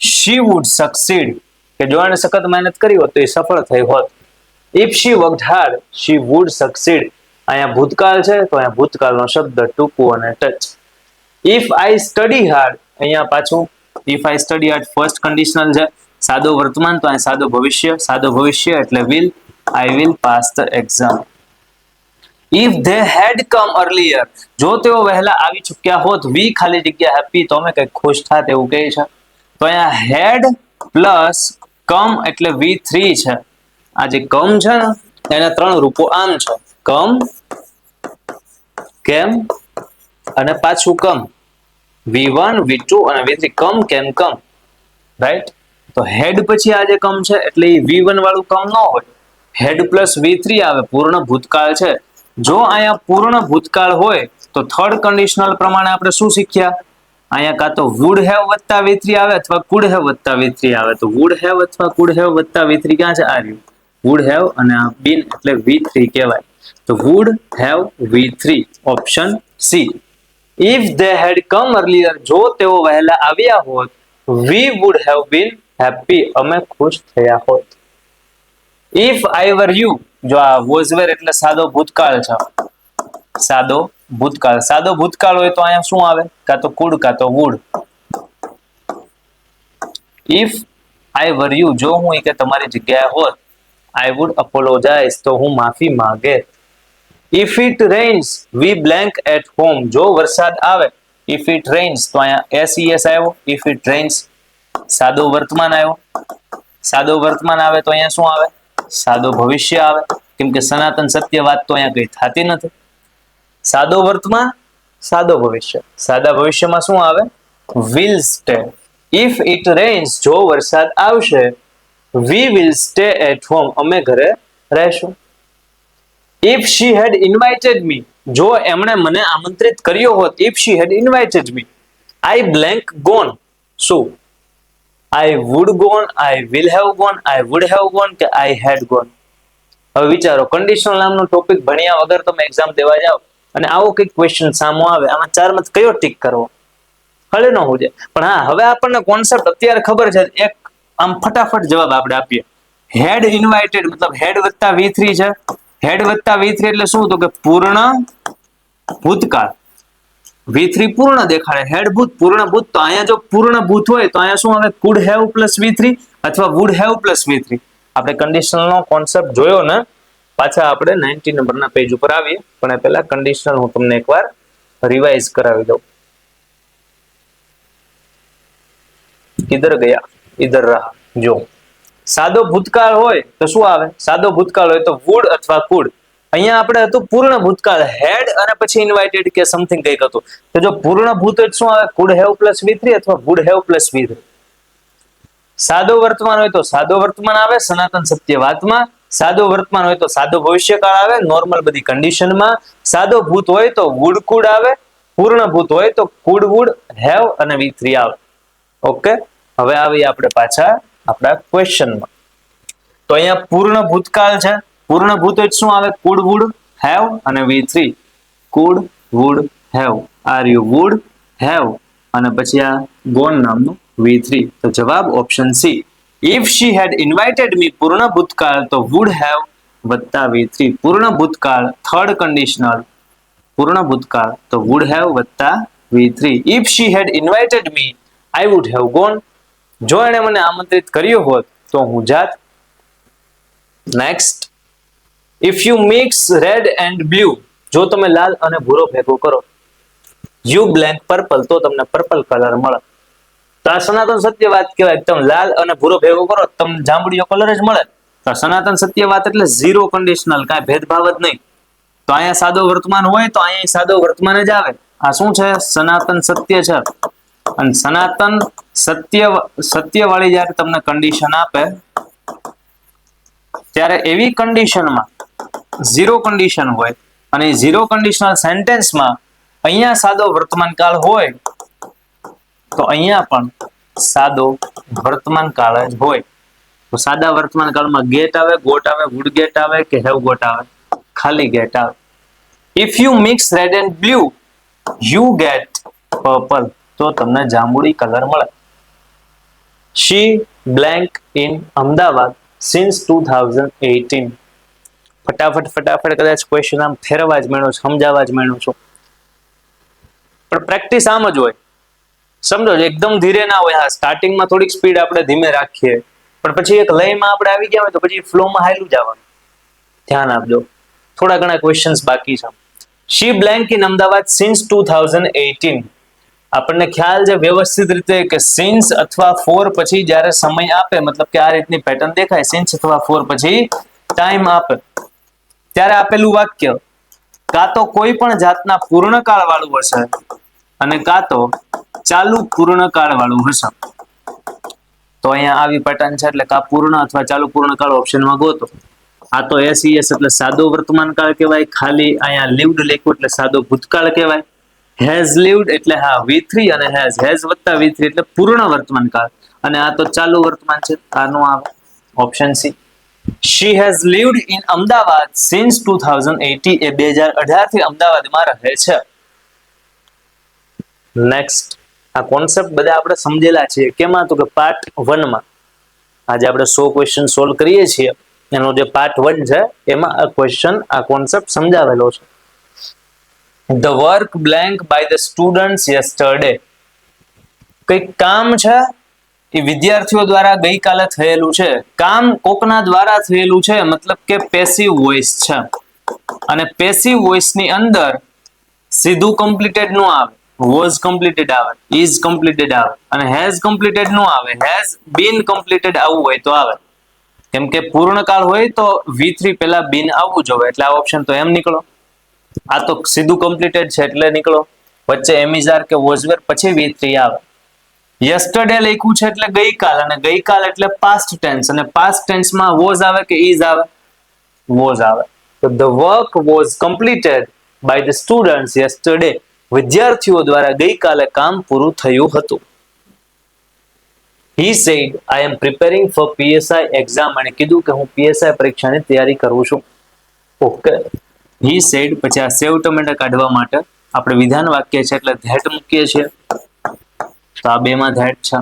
she would succeed, કે જો એને સખત મહેનત કરી હોત તો એ સફળ થઈ હોત. If she worked hard, she would succeed. અહીંયા ભૂતકાળ છે તો અહીંયા ભૂતકાળનો શબ્દ ટૂંકું અને ટચ. ઇફ આઈ સ્ટડી હાર્ડ, અહીંયા પાછું if I study hard first conditional છે. સાદો વર્તમાન તો અહીંયા સાદો ભવિષ્ય. સાદો ભવિષ્ય એટલે will. I will pass the exam. If they had come earlier, જો તેઓ વહેલા આવી ચૂક્યા હોત, વી ખાલી જગ્યા હેપી, તો અમે કંઈક ખુશ થાત એવું કહે છે. તો અહીંયા હેડ પ્લસ કમ એટલે V3 છે. આ જે કમ છે ને એના 3 રૂપો આમ છે: કમ, કેમ અને પાછું કમ. V1 V2 અને V3. કમ કેમ કમ, રાઈટ? તો હેડ પછી આ જે કમ છે એટલે એ V1 વાળું કમ ન હોય. હેડ પ્લસ V3 આવે, પૂર્ણ ભૂતકાળ છે. જો અહીંયા પૂર્ણ ભૂતકાળ હોય તો થર્ડ કન્ડિશનલ પ્રમાણે આપણે શું શીખ્યા? અહીંયા કાં તો વુડ હેવ વત્તા V3 આવે અથવા કુડ હેવ વત્તા V3 આવે. તો વુડ હેવ અથવા કુડ હેવ વત્તા V3 ક્યાં છે? આ રહ્યું વુડ હેવ અને આ બીન એટલે V3 કહેવાય. તો would have V3 option C. If they had come earlier, જો તેઓ વહેલા આવ્યા હોત, we would have been happy, અમે ખુશ થયા હોત. ઇફ આઈ વર યુ, જો આ વોઝ વેર એટલે સાદો ભૂતકાળ છે. સાદો ભૂતકાળ, સાદો ભૂતકાળ હોય તો અહીંયા શું આવે? કાં તો કુડ કાં તો would. If I were you, જો હું કે તમારી જગ્યાએ હોત, આઈ વુડ અપોલોજાઇઝ, તો હું માફી માંગે. If it rains we blank at home, જો વરસાદ આવે, ઇફ ઇટ રેન્સ તો અહીંયા SES આવ્યો. ઇફ ઇટ રેન્સ સાદો વર્તમાન આવ્યો. સાદો વર્તમાન આવે તો અહીંયા શું આવે? સાદો ભવિષ્ય આવે, કેમ કે સનાતન સત્ય વાત તો અહીંયા કઈ થતી નથી. સાદો વર્તમાન, સાદો ભવિષ્ય. સાદા ભવિષ્યમાં શું આવે? Will stay. If it rains, જો વરસાદ આવશે, we will stay at home, અમે ઘરે રહેશું. ઇફ શી હેડ ઇન્વાઇટેડ મી, જો એમણે મને આમંત્રિત કર્યો હોત, if she had invited me, I blank gone, શું? I would gone, I will have gone, I would have gone કે આઈ હેડ ગોન. હવે વિચારો, કન્ડિશનલ નામનો ટોપિક ભણ્યા વગર તમે એક્ઝામ દેવા જાઓ અને આવો કંઈક ક્વેશ્ચન સામો આવે, આમાં ચારમાં કયો ટીક કરવો? હળે ન હોજે. પણ હા, હવે આપણને કોન્સેપ્ટ અત્યારે ખબર છે, એક આમ ફટાફટ જવાબ આપણે આપીએ. હેડ ઇન્વાઇટેડ મતલબ હેડ વત્તા V3 છે. હેડ વત્તા V3 એટલે શું? તો કે પૂર્ણ ભૂતકાળ. V3 પૂર્ણ દેખાડે, હેડ ભૂત, પૂર્ણ ભૂત. તો અહીંયા જો પૂર્ણ ભૂત હોય તો અહીંયા શું આવે? કુડ હેવ પ્લસ V3 અથવા વુડ હેવ પ્લસ V3. આપણે કન્ડિશનલ નો કોન્સેપ્ટ જોયો ને, પાછા આપણે 90 નંબરના પેજ ઉપર આવીએ, પણ એ પહેલા કન્ડિશનલ હું તમને એકવાર રિવાઇઝ કરાવી દઉં. ઇધર ગયા ઇધર રહા. જો સાદો ભૂતકાળ હોય તો શું આવે? સાદો ભૂતકાળ હોય તો વુડ અથવા કુડ. અહીંયા આપણે હતું પૂર્ણ ભૂતકાળ, હેડ અને પછી ઇન્વાઇટેડ કે સમથિંગ કંઈક હતું. તો જો પૂર્ણ ભૂત હોય શું આવે? કુડ હેવ પ્લસ V3 અથવા વુડ હેવ પ્લસ V3. સાદો વર્તમાન હોય તો સાદો વર્તમાન આવે સનાતન સત્ય વાતમાં. સાદો વર્તમાન હોય તો સાદો ભવિષ્યકાળ આવે નોર્મલ બધી કન્ડિશનમાં. સાદો ભૂત હોય તો વુડ કુડ આવે. પૂર્ણ ભૂત હોય તો કુડ વુડ હેવ અને V3 આવે. ઓકે, હવે આવીએ આપણે પાછા આપણા ક્વેશ્ચનમાં. તો અહીંયા પૂર્ણ ભૂતકાળ છે. પૂર્ણ ભૂત હોય શું આવે? કુડ વુડ હેવ અને V3. Could would have, are you would have અને પછી આ ગોન નામનું V3. તો જવાબ option C. If she had invited me, પૂર્ણ ભૂતકાળ તો વુડ હેવ વત્તા V3. પૂર્ણ ભૂતકાળ થર્ડ કન્ડિશનલ, પૂર્ણ ભૂતકાળ તો વુડ હેવ વત્તા V3. If she had invited me, I would have gone. જો એણે મને આમંત્રિત કર્યો હોત તો હું જાત. Next, if you mix red and blue, જો તમે લાલ અને ભૂરો ભેગો કરો, યુ બ્લેન્ક પર્પલ, તો તમને પર્પલ કલર મળે. તો આ સનાતન સત્ય વાત કહેવાય. તમે લાલ અને ભૂરો ભેગો કરો તમને જાંબુડિયો કલર જ મળે. તો સનાતન સત્ય વાત એટલે ઝીરો કન્ડિશનલ, કાંઈ ભેદભાવ જ નહીં. તો અહીંયા સાદો વર્તમાન હોય તો અહીંયા સાદો વર્તમાન જ આવે. આ શું છે? સનાતન સત્ય છે. અને સનાતન સત્ય વાળી જયારે તમને કન્ડિશન આપે ત્યારે એવી કન્ડિશનમાં ઝીરો કન્ડિશન હોય અને ઝીરો કન્ડિશનલ સેન્ટેન્સમાં અહીંયા સાદો વર્તમાન કાળ હોય તો અહીંયા પણ સાદો વર્તમાન કાળ જ હોય. તો સાદા વર્તમાન કાળમાં ગેટ આવે, ગોટ આવે, વુડ ગેટ આવે કે હેવ ગોટ આવે? ખાલી ગેટ આવે. If you mix red and blue, you get purple, તો તમને જાંબુડી કલર મળે. શી બ્લેન્ક ઇન અમદાવાદ સિન્સ 2018. ફટાફટ કદાચ ક્વેશ્ચન આમ ફેરવા જ મેળો, સમજાવવા જ મેળો છો, પણ પ્રેક્ટિસ આમ જ હોય. સમજો, એકદમ ધીરે ના હોય. હા, સ્ટાર્ટિંગમાં થોડીક સ્પીડ આપણે ધીમે રાખીએ, પણ પછી એક લયમાં આપણે આવી ગયા હોય તો પછી ફ્લોમાં હાલ્યું જવાનું. ધ્યાન આપજો, થોડા ઘણા ક્વેશ્ચન્સ બાકી છે. શી બ્લેન્ક ઇન અમદાવાદ સિન્સ 2018. આપણને ખ્યાલ છે વ્યવસ્થિત રીતે કે સિન્સ અથવા ફોર પછી જ્યારે સમય આપે, મતલબ કે આ રીતની પેટર્ન દેખાય, સિન્સ અથવા ફોર પછી ટાઈમ આપે ત્યારે આપેલું વાક્ય કાં તો કોઈ પણ જાતના પૂર્ણકાળ વાળું હશે અને કાં તો ચાલુ પૂર્ણકાળ વાળું હશે. તો અહીંયા આવી પેટર્ન છે એટલે કાં પૂર્ણ અથવા ચાલુ પૂર્ણકાળ ઓપ્શનમાં ગોતો. આ તો SES એટલે સાદો વર્તમાનકાળ કહેવાય, ખાલી અહીંયા lived લખ્યું એટલે સાદો ભૂતકાળ કહેવાય. હેઝ lived એટલે હા V3 અને હેઝ વત્તા V3 એટલે પૂર્ણ વર્તમાનકાળ, અને આ તો ચાલુ વર્તમાન છે, આનો આવે option C. She has lived in Ahmedabad since 2018 એ 2018 થી અમદાવાદમાં રહે છે. નેક્સ્ટ, આ કોન્સેપ્ટ બધા આપણે સમજેલા છીએ કેમાં, તો કે પાર્ટ 1 માં. આજે આપણે 100 ક્વેશ્ચન સોલ્વ કરીએ છીએ, એનો જે પાર્ટ 1 છે એમાં આ ક્વેશ્ચન, આ કોન્સેપ્ટ સમજાવેલો છે. The work blank by the students yesterday. કઈક કામ છે એ વિદ્યાર્થીઓ દ્વારા ગઈકાલે થયેલું છે. કામ કોકના દ્વારા થયેલું છે મતલબ કે પેસિવ વોઇસ છે, અને પેસિવ વોઇસ ની અંદર સીધું કમ્પ્લીટેડ નો આવે, વોઝ કમ્પ્લીટેડ આવે, ઇઝ કમ્પ્લીટેડ આવે, અને હેઝ કમ્પ્લીટેડ નો આવે, હેઝ બીન કમ્પ્લીટેડ આવવું હોય તો આવે. કેમ કે પૂર્ણકાળ હોય તો V3 પહેલા બીન આવવું જોઈએ, એટલે આ ઓપ્શન તો એમ નીકળો. આ તો સીધું કમ્પ્લીટેડ છે એટલે નીકળો, વચ્ચે એમિઝાર કે વોઝવેર પછી V3 આવે. યસ્ટરડે લખ્યું છે એટલે ગઈકાલ, અને ગઈકાલ એટલે પાસ્ટ ટેન્સ, અને પાસ્ટ ટેન્સમાં વોઝ આવે કે ઇઝ આવે, વોઝ આવે. તો the work was completed by the students yesterday, વિદ્યાર્થીઓ દ્વારા ગઈકાલે કામ પૂરું થયું હતું. He said, I am preparing for PSI exam. અને કીધું કે હું PSI પરીક્ષાની તૈયારી કરું છું. ઓકે. He said પછી આ સેવ ટમેટા કાઢવા માટે આપણે વિધાન વાક્ય છે એટલે ધેટ મૂકીએ છીએ. તો આ બેમાં ધેટ છે.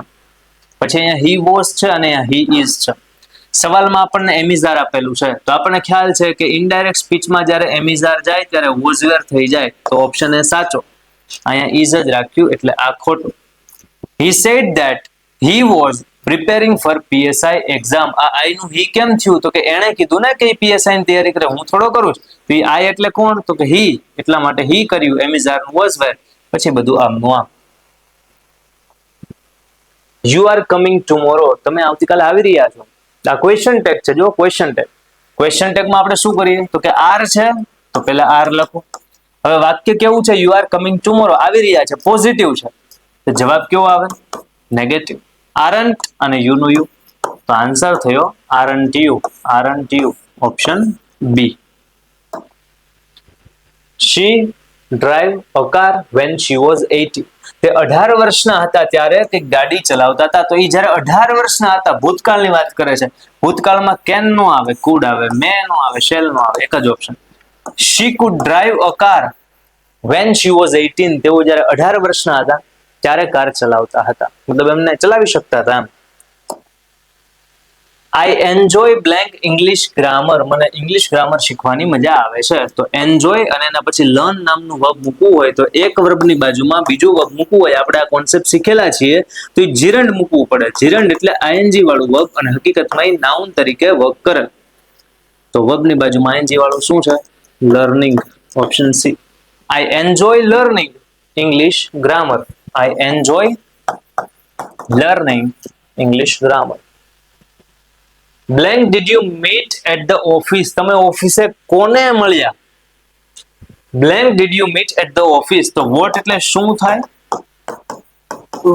પછી અહીંયા he was છે અને અહીંયા he is છે. સવાલમાં આપણને એમિઝાર આપેલું છે, તો આપણને ખ્યાલ છે કે ઇનડાયરેક્ટ સ્પીચમાં જ્યારે એમિઝાર જાય ત્યારે was were થઈ જાય, તો ઓપ્શન એ સાચો. અહીંયા is જ રાખ્યું એટલે આ ખોટું. He said that he was preparing for PSI exam. આ I નું he કેમ થયું, તો કે એણે કીધું ને કે PSI ની તૈયારી કરે, હું થોડો કરું છું. તો I એટલે કોણ, તો કે he, એટલા માટે he કર્યું, એમિઝાર નું was were, પછી બધું આમનું આમ. You are coming tomorrow. તમે આવતીકાલે આવી રહ્યા છો. આ ક્વેશ્ચન ટેગ છે, જો ક્વેશ્ચન ટેગ. ક્વેશ્ચન ટેગમાં આપણે શું કરીએ, તો કે આર છે તો પહેલા આર લખો. હવે વાક્ય કેવું છે, યુ આર કમિંગ ટુમોરો, આવી રહ્યા છે, પોઝિટિવ છે, તો જવાબ કેવો આવે, નેગેટિવ. આરન્ટ અને યુ નું યુ, તો આન્સર થયો aren't you, aren't you, option B. She drive a car when she was 18. તે 18 વર્ષના હતા ત્યારે તે ગાડી ચલાવતા હતા. તો એ જ્યારે 18 વર્ષના હતા, ભૂતકાળની વાત કરે છે. ભૂતકાળમાં કેન નો આવે, કુડ આવે, મે નો આવે, શેલ નો આવે, એક જ option. She could drive a car when she was 18. તેઓ જ્યારે 18 વર્ષના હતા ત્યારે કાર ચલાવતા હતા, મતલબ એમને ચલાવી શકતા હતા એમ. I enjoy blank English grammar. મને ઇંગ્લિશ ગ્રામર શીખવાની મજા આવે છે. તો એન્જોય અને એના પછી લર્ન નામનું વર્બ મૂકવું હોય તો એક વર્બની બાજુમાં બીજું વર્બ મૂકવું હોય, આપણે આ કોન્સેપ્ટ શીખેલા છીએ, તો એ જીરંડ મૂકવું પડે. જીરંડ એટલે ING વાળું વર્બ, અને હકીકતમાં એ નાઉન તરીકે વર્ક કરે. તો વર્બની બાજુમાં ING વાળું શું છે, learning, option C. I enjoy learning English grammar. I enjoy learning English grammar. Blank did you meet at the office? તમે ઓફિસે કોને મળ્યા? Blank did you meet at the office? તો what એટલે શું થાય,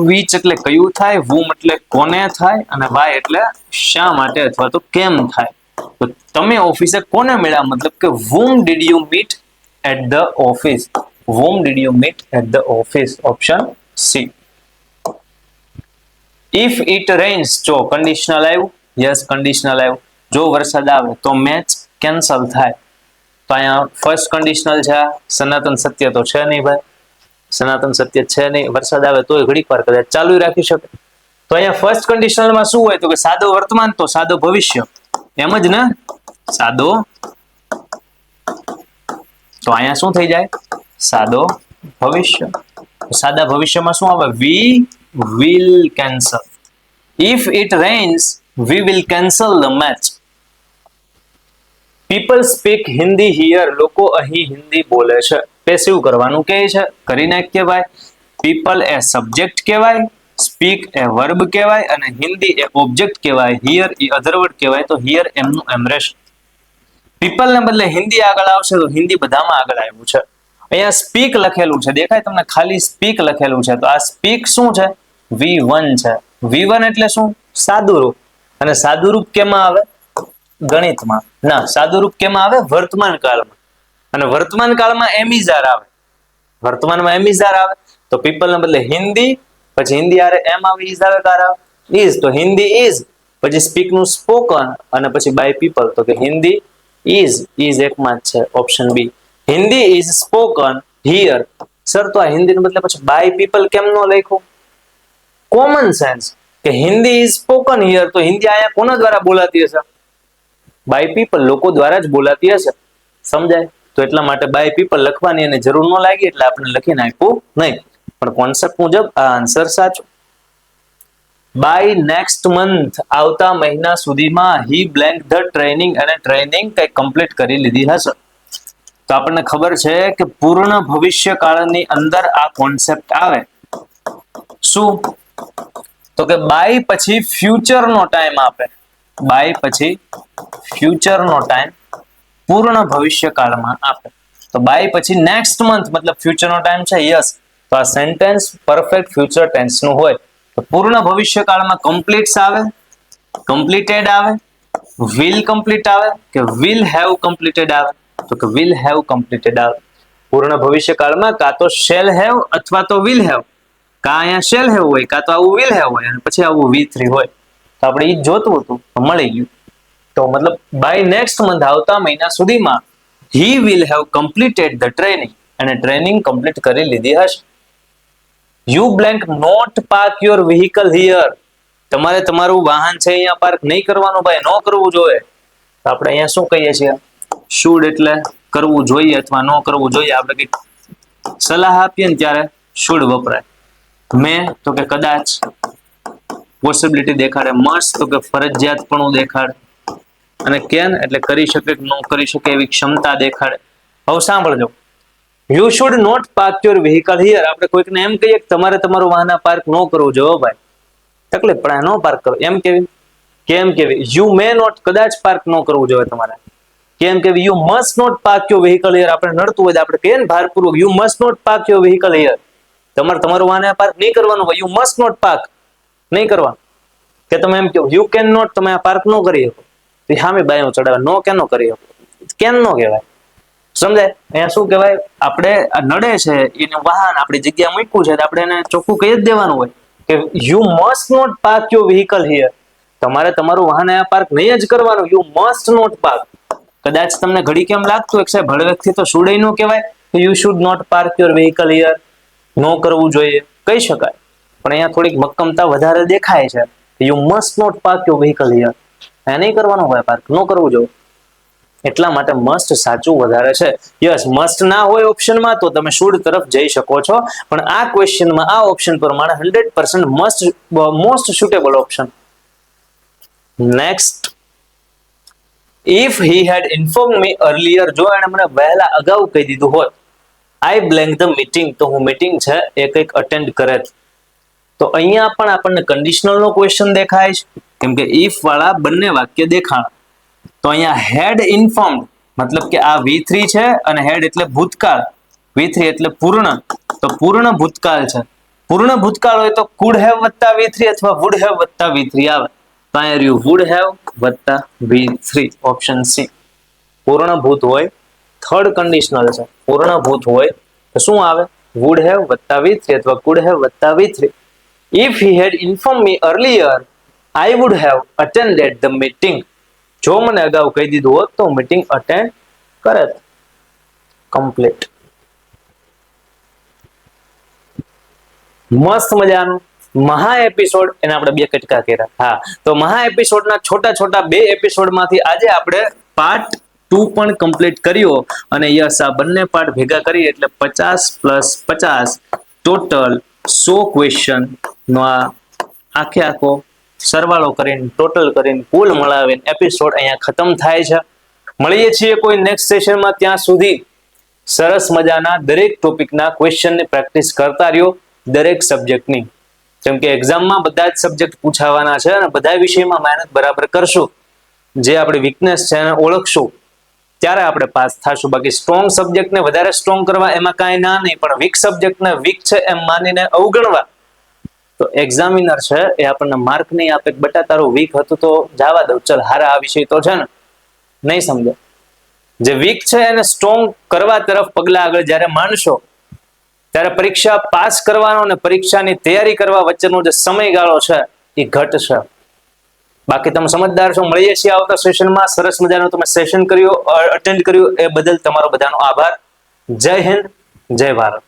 which એટલે કયું થાય, whom એટલે કોને થાય, અને why એટલે શા માટે અથવા તો કેમ થાય. તો તમે ઓફિસે કોને મળ્યા મતલબ કે whom did you meet at the office? Whom did you meet at the office? Option C. If it rains, જો conditional આવ્યું, યસ કન્ડિશનલ આવ્યું, જો વરસાદ આવે તો મેચ કેન્સલ થાય. તો અહીંયા ફર્સ્ટ કન્ડિશનલ છે, સનાતન સત્ય તો છે નહીં ભાઈ, સનાતન સત્ય છે નહીં, વરસાદ આવે તો ઘડીક વાર કદાચ ચાલુ રાખી શકે. તો અહીંયા ફર્સ્ટ કન્ડિશનલમાં શું હોય, તો કે સાદો વર્તમાન તો સાદો ભવિષ્ય, એમ જ ને, સાદો. તો અહીંયા શું થઈ જાય, સાદો ભવિષ્ય. સાદા ભવિષ્યમાં શું આવે, we will cancel. If it rains, we will cancel the match. People speak Hindi here. લોકો અહીં હિન્દી બોલે છે. પેસિવ કરવાનું કહે છે, કરીને કહેવાય. People એ સબ્જેક્ટ કહેવાય, speak એ વર્બ કહેવાય, અને હિન્દી એ ઓબ્જેક્ટ કહેવાય. Here એ અધર વર્ડ કહેવાય, તો here એમનું એમ રહેશે. People ને બદલે હિન્દી આગળ આવશે તો હિન્દી બધામાં આગળ આવ્યું છે. અહીંયા સ્પીક લખેલું છે, દેખાય તમને, ખાલી સ્પીક લખેલું છે. તો આ સ્પીક શું છે, V1 છે. V1 એટલે શું, સાદુરૂપ. અને સાદુરૂપ કેમાં આવે, ગણિતમાં ના, સાદું રૂપ કેમાં આવે? વર્તમાન કાળમાં. અને વર્તમાન કાળમાં એમ ઇઝ આર આવે, વર્તમાનમાં એમ ઇઝ આર આવે તો પીપલ ના બદલે હિન્દી, પછી હિન્દી આરે એમ આવે, ઇઝ આવે, કાર આવે ઇઝ, તો હિન્દી ઇઝ, પછી સ્પીક નું સ્પોકન, અને પછી બાય પીપલ, તો કે હિન્દી ઇઝ એકમાં જ છે option B. Hindi is spoken here. Sir તો આ હિન્દી ને બદલે પછી બાય પીપલ કેમ નો લખ્યું? કોમન સેન્સ કે હિન્દી ઇઝ સ્પોકન હિયર, તો હિન્દી આયા કોના દ્વારા બોલાતી હશે? બાય પીપલ, લોકો દ્વારા જ બોલાતી હશે. સમજાય? તો એટલા માટે બાય પીપલ લખવાની એને જરૂર ન લાગી એટલે આપણે લખી નાખ્યું નહીં, પણ કોન્સેપ્ટ મુજબ આ આન્સર સાચો. બાય નેક્સ્ટ મંથ, આવતા મહિના સુધીમાં હી બ્લેન્ક ધ ટ્રેનિંગ, અને ટ્રેનિંગ કઈ કમ્પ્લીટ કરી લીધી હશે. તો આપણને ખબર છે કે પૂર્ણ ભવિષ્યકાળની અંદર આ કોન્સેપ્ટ આવે. શું? તો કે બાય પછી ફ્યુચર નો ટાઈમ આપે, બાય પછી ફ્યુચર નો ટાઈમ પૂર્ણ ભવિષ્યકાળમાં આપે. તો બાય પછી નેક્સ્ટ મંથ મતલબ ફ્યુચર નો ટાઈમ છે, યસ. તો આ સેન્ટેન્સ પરફેક્ટ ફ્યુચર ટેન્સ નું હોય. તો પૂર્ણ ભવિષ્યકાળમાં કમ્પ્લીટ્સ આવે, કમ્પ્લીટેડ આવે, વિલ કમ્પ્લીટ આવે, કે વિલ હેવ કમ્પ્લીટેડ આવે? તો કે વિલ હેવ કમ્પ્લીટેડ આવે. પૂર્ણ ભવિષ્યકાળમાં કાં તો શેલ હેવ અથવા તો વિલ હેવ, કાં અહીંયા શેલ હેવ હોય, કાં તો આવું વિલ હેવ હોય, અને પછી આવું V3 હોય. તો આપણે એ જોતું હતું તો મળી ગયું. તો મતલબ બાય નેક્સ્ટ મંથ, આવતા મહિના સુધીમાં he will have completed the training, અને ટ્રેનિંગ કમ્પ્લીટ કરી લીધી હશે. You blank not park your vehicle here. તમારે તમારું વાહન છે અહીંયા પાર્ક નહીં કરવાનું ભાઈ, ન કરવું જોઈએ. તો આપણે અહીંયા શું કહીએ છીએ? શુડ એટલે કરવું જોઈએ અથવા ન કરવું જોઈએ. આપણે કઈક સલાહ આપીએ ને ત્યારે શુડ વપરાય. મેં તો કે કદાચ પોસિબિલિટી દેખાડે, મસ્ટ તો કે ફરજિયાતપણું દેખાડે, અને કેન એટલે કરી શકે કે ન કરી શકે એવી ક્ષમતા દેખાડે. હવે સાંભળજો, you should not park your vehicle here. આપણે કોઈકને એમ કહીએ કે તમારે તમારું વાહન પાર્ક ન કરવું જોઈએ ભાઈ, તકલીફ પડે, ન પાર્ક કરો એમ કેવી? કેમ કેવી? યુ મે નોટ, કદાચ પાર્ક ન કરવું જોઈએ તમારે. કેમ કેવી? You must not park your vehicle here. આપણે નડતું હોય તો આપણે કહીએ ને ભારપૂર્વક, you must not park your vehicle here. તમારે તમારું વાહન પાર્ક નહીં કરવાનું હોય, યુ મસ્ટ નોટ પાર્ક, નહીં કરવાનું. કે તમે એમ કહો યુ કેન નોટ, તમે આ પાર્ક ન કરી શકો, સામે બાયું ચડાવે, નો કેનો કરી શકો, કેન નો કહેવાય. સમજાય? અહીંયા શું કહેવાય? આપણે નડે છે એનું વાહન આપણી જગ્યા મૂક્યું છે, આપણે એને ચોખ્ખું કહી જ દેવાનું હોય કે you must not park your vehicle here. તમારે તમારું વાહન અહીંયા પાર્ક નહીં જ કરવાનું, યુ મસ્ટ નોટ પાર્ક. કદાચ તમને ઘડી કેમ લાગતું હોય કે સાહેબ હળવેકથી તો શુડ નો કહેવાય, you should not park your vehicle here, નો કરવું જોઈએ, કહી શકાય. પણ અહીંયા થોડીક મક્કમતા વધારે દેખાય છે, you must not park your vehicle here. અહીંયા નહીં કરવાનું હોય પાર્ક, ન કરવું જોઈએ. એટલા માટે મસ્ટ સાચું વધારે છે. યસ, મસ્ટ ના હોય ઓપ્શનમાં તો તમે શુડ તરફ જઈ શકો છો, પણ આ ક્વેશ્ચનમાં આ ઓપ્શન પ્રમાણે 100% must most suitable option. Next, if he had inform me earlier, જો એને મને વહેલા અગાઉ કહી દીધું હોત, આઈ બ્લેન્ક ધ મીટિંગ, તો હું મીટિંગ છે એ કંઈક અટેન્ડ કરે. તો અહીંયા પણ આપણને કન્ડિશનલ નો ક્વેશ્ચન દેખાય છે, કેમ કે ઇફ વાળા બંને વાક્ય દેખાણ. તો અહીંયા હેડ ઇન્ફોર્મ્ડ મતલબ કે આ V3 છે, અને હેડ એટલે ભૂતકાળ, V3 એટલે પૂર્ણ, તો પૂર્ણ ભૂતકાળ છે. પૂર્ણ ભૂતકાળ હોય તો કુડ હેવ વત્તા V3 અથવા વુડ હેવ વત્તા V3 આવે. તો અહીંયા રહ્યું વુડ હેવ વત્તા V3, ઓપ્શન સી. પૂર્ણ ભૂત હોય, થર્ડ કન્ડિશનલ છે, પૂર્ણ ભૂત હોય તો શું આવે? વુડ હેવ વત્તા V3 અથવા કુડ હેવ વત્તા V3. If he had informed me earlier, I would have attended the meeting. જો મને અગાઉ કહી દીધું હોત તો મીટિંગ અટેન્ડ કરત. કમ્પ્લીટ. મસ્ત મજાનું મહા એપિસોડ, એને આપણે 2 કટકા કર્યા. હા, તો મહા એપિસોડના છોટા છોટા 2 એપિસોડમાંથી આજે આપણે પાર્ટ 2 પણ કમ્પ્લીટ કર્યો, અને યસ આ બંને પાર્ટ ભેગા કરી એટલે 50 + 50 ટોટલ 100 ક્વેશ્ચન નો આ આખો સરવાળો કરીને ટોટલ કરીને કુલ મળાવીને એપિસોડ અહીંયા ખતમ થાય છે. મળીએ છીએ કોઈ નેક્સ્ટ સેશનમાં, ત્યાં સુધી સરસ મજાના દરેક ટોપિકના ક્વેશ્ચનની પ્રેક્ટિસ કરતા રહ્યો, દરેક સબ્જેક્ટની. કેમ કે એક્ઝામમાં બધા જ સબ્જેક્ટ પૂછાવાના છે, અને બધા વિષયમાં મહેનત બરાબર કરશું, જે આપણી વીકનેસ છે એને ઓળખશું, ત્યારે આપણે પાસ થશું. બાકી સ્ટ્રોંગ સબ્જેક્ટને વધારે સ્ટ્રોંગ કરવા એમાં કાંઈ ના નહીં, પણ વીક સબ્જેક્ટને વીક છે એમ માનીને અવગણવા તો એક્ઝામિનર છે એ આપણને માર્ક નહીં આપે. બટા તારું વીક હતું તો જવા દઉં, ચલ હારા આ વિષય તો છે ને, નહીં સમજો. જે વીક છે એને સ્ટ્રોંગ કરવા તરફ પગલા આગળ જ્યારે માંડશો ત્યારે પરીક્ષા પાસ કરવાનો અને પરીક્ષાની તૈયારી કરવા વચ્ચેનો જે સમયગાળો છે એ ઘટશે. બાકી તમે સમજદાર છો. મળીએ છીએ આવતા સેશનમાં. સરસ મજાનું તમે સેશન કર્યું, અટેન્ડ કર્યું એ બદલ તમારો બધાનો આભાર. જય હિન્દ, જય ભારત.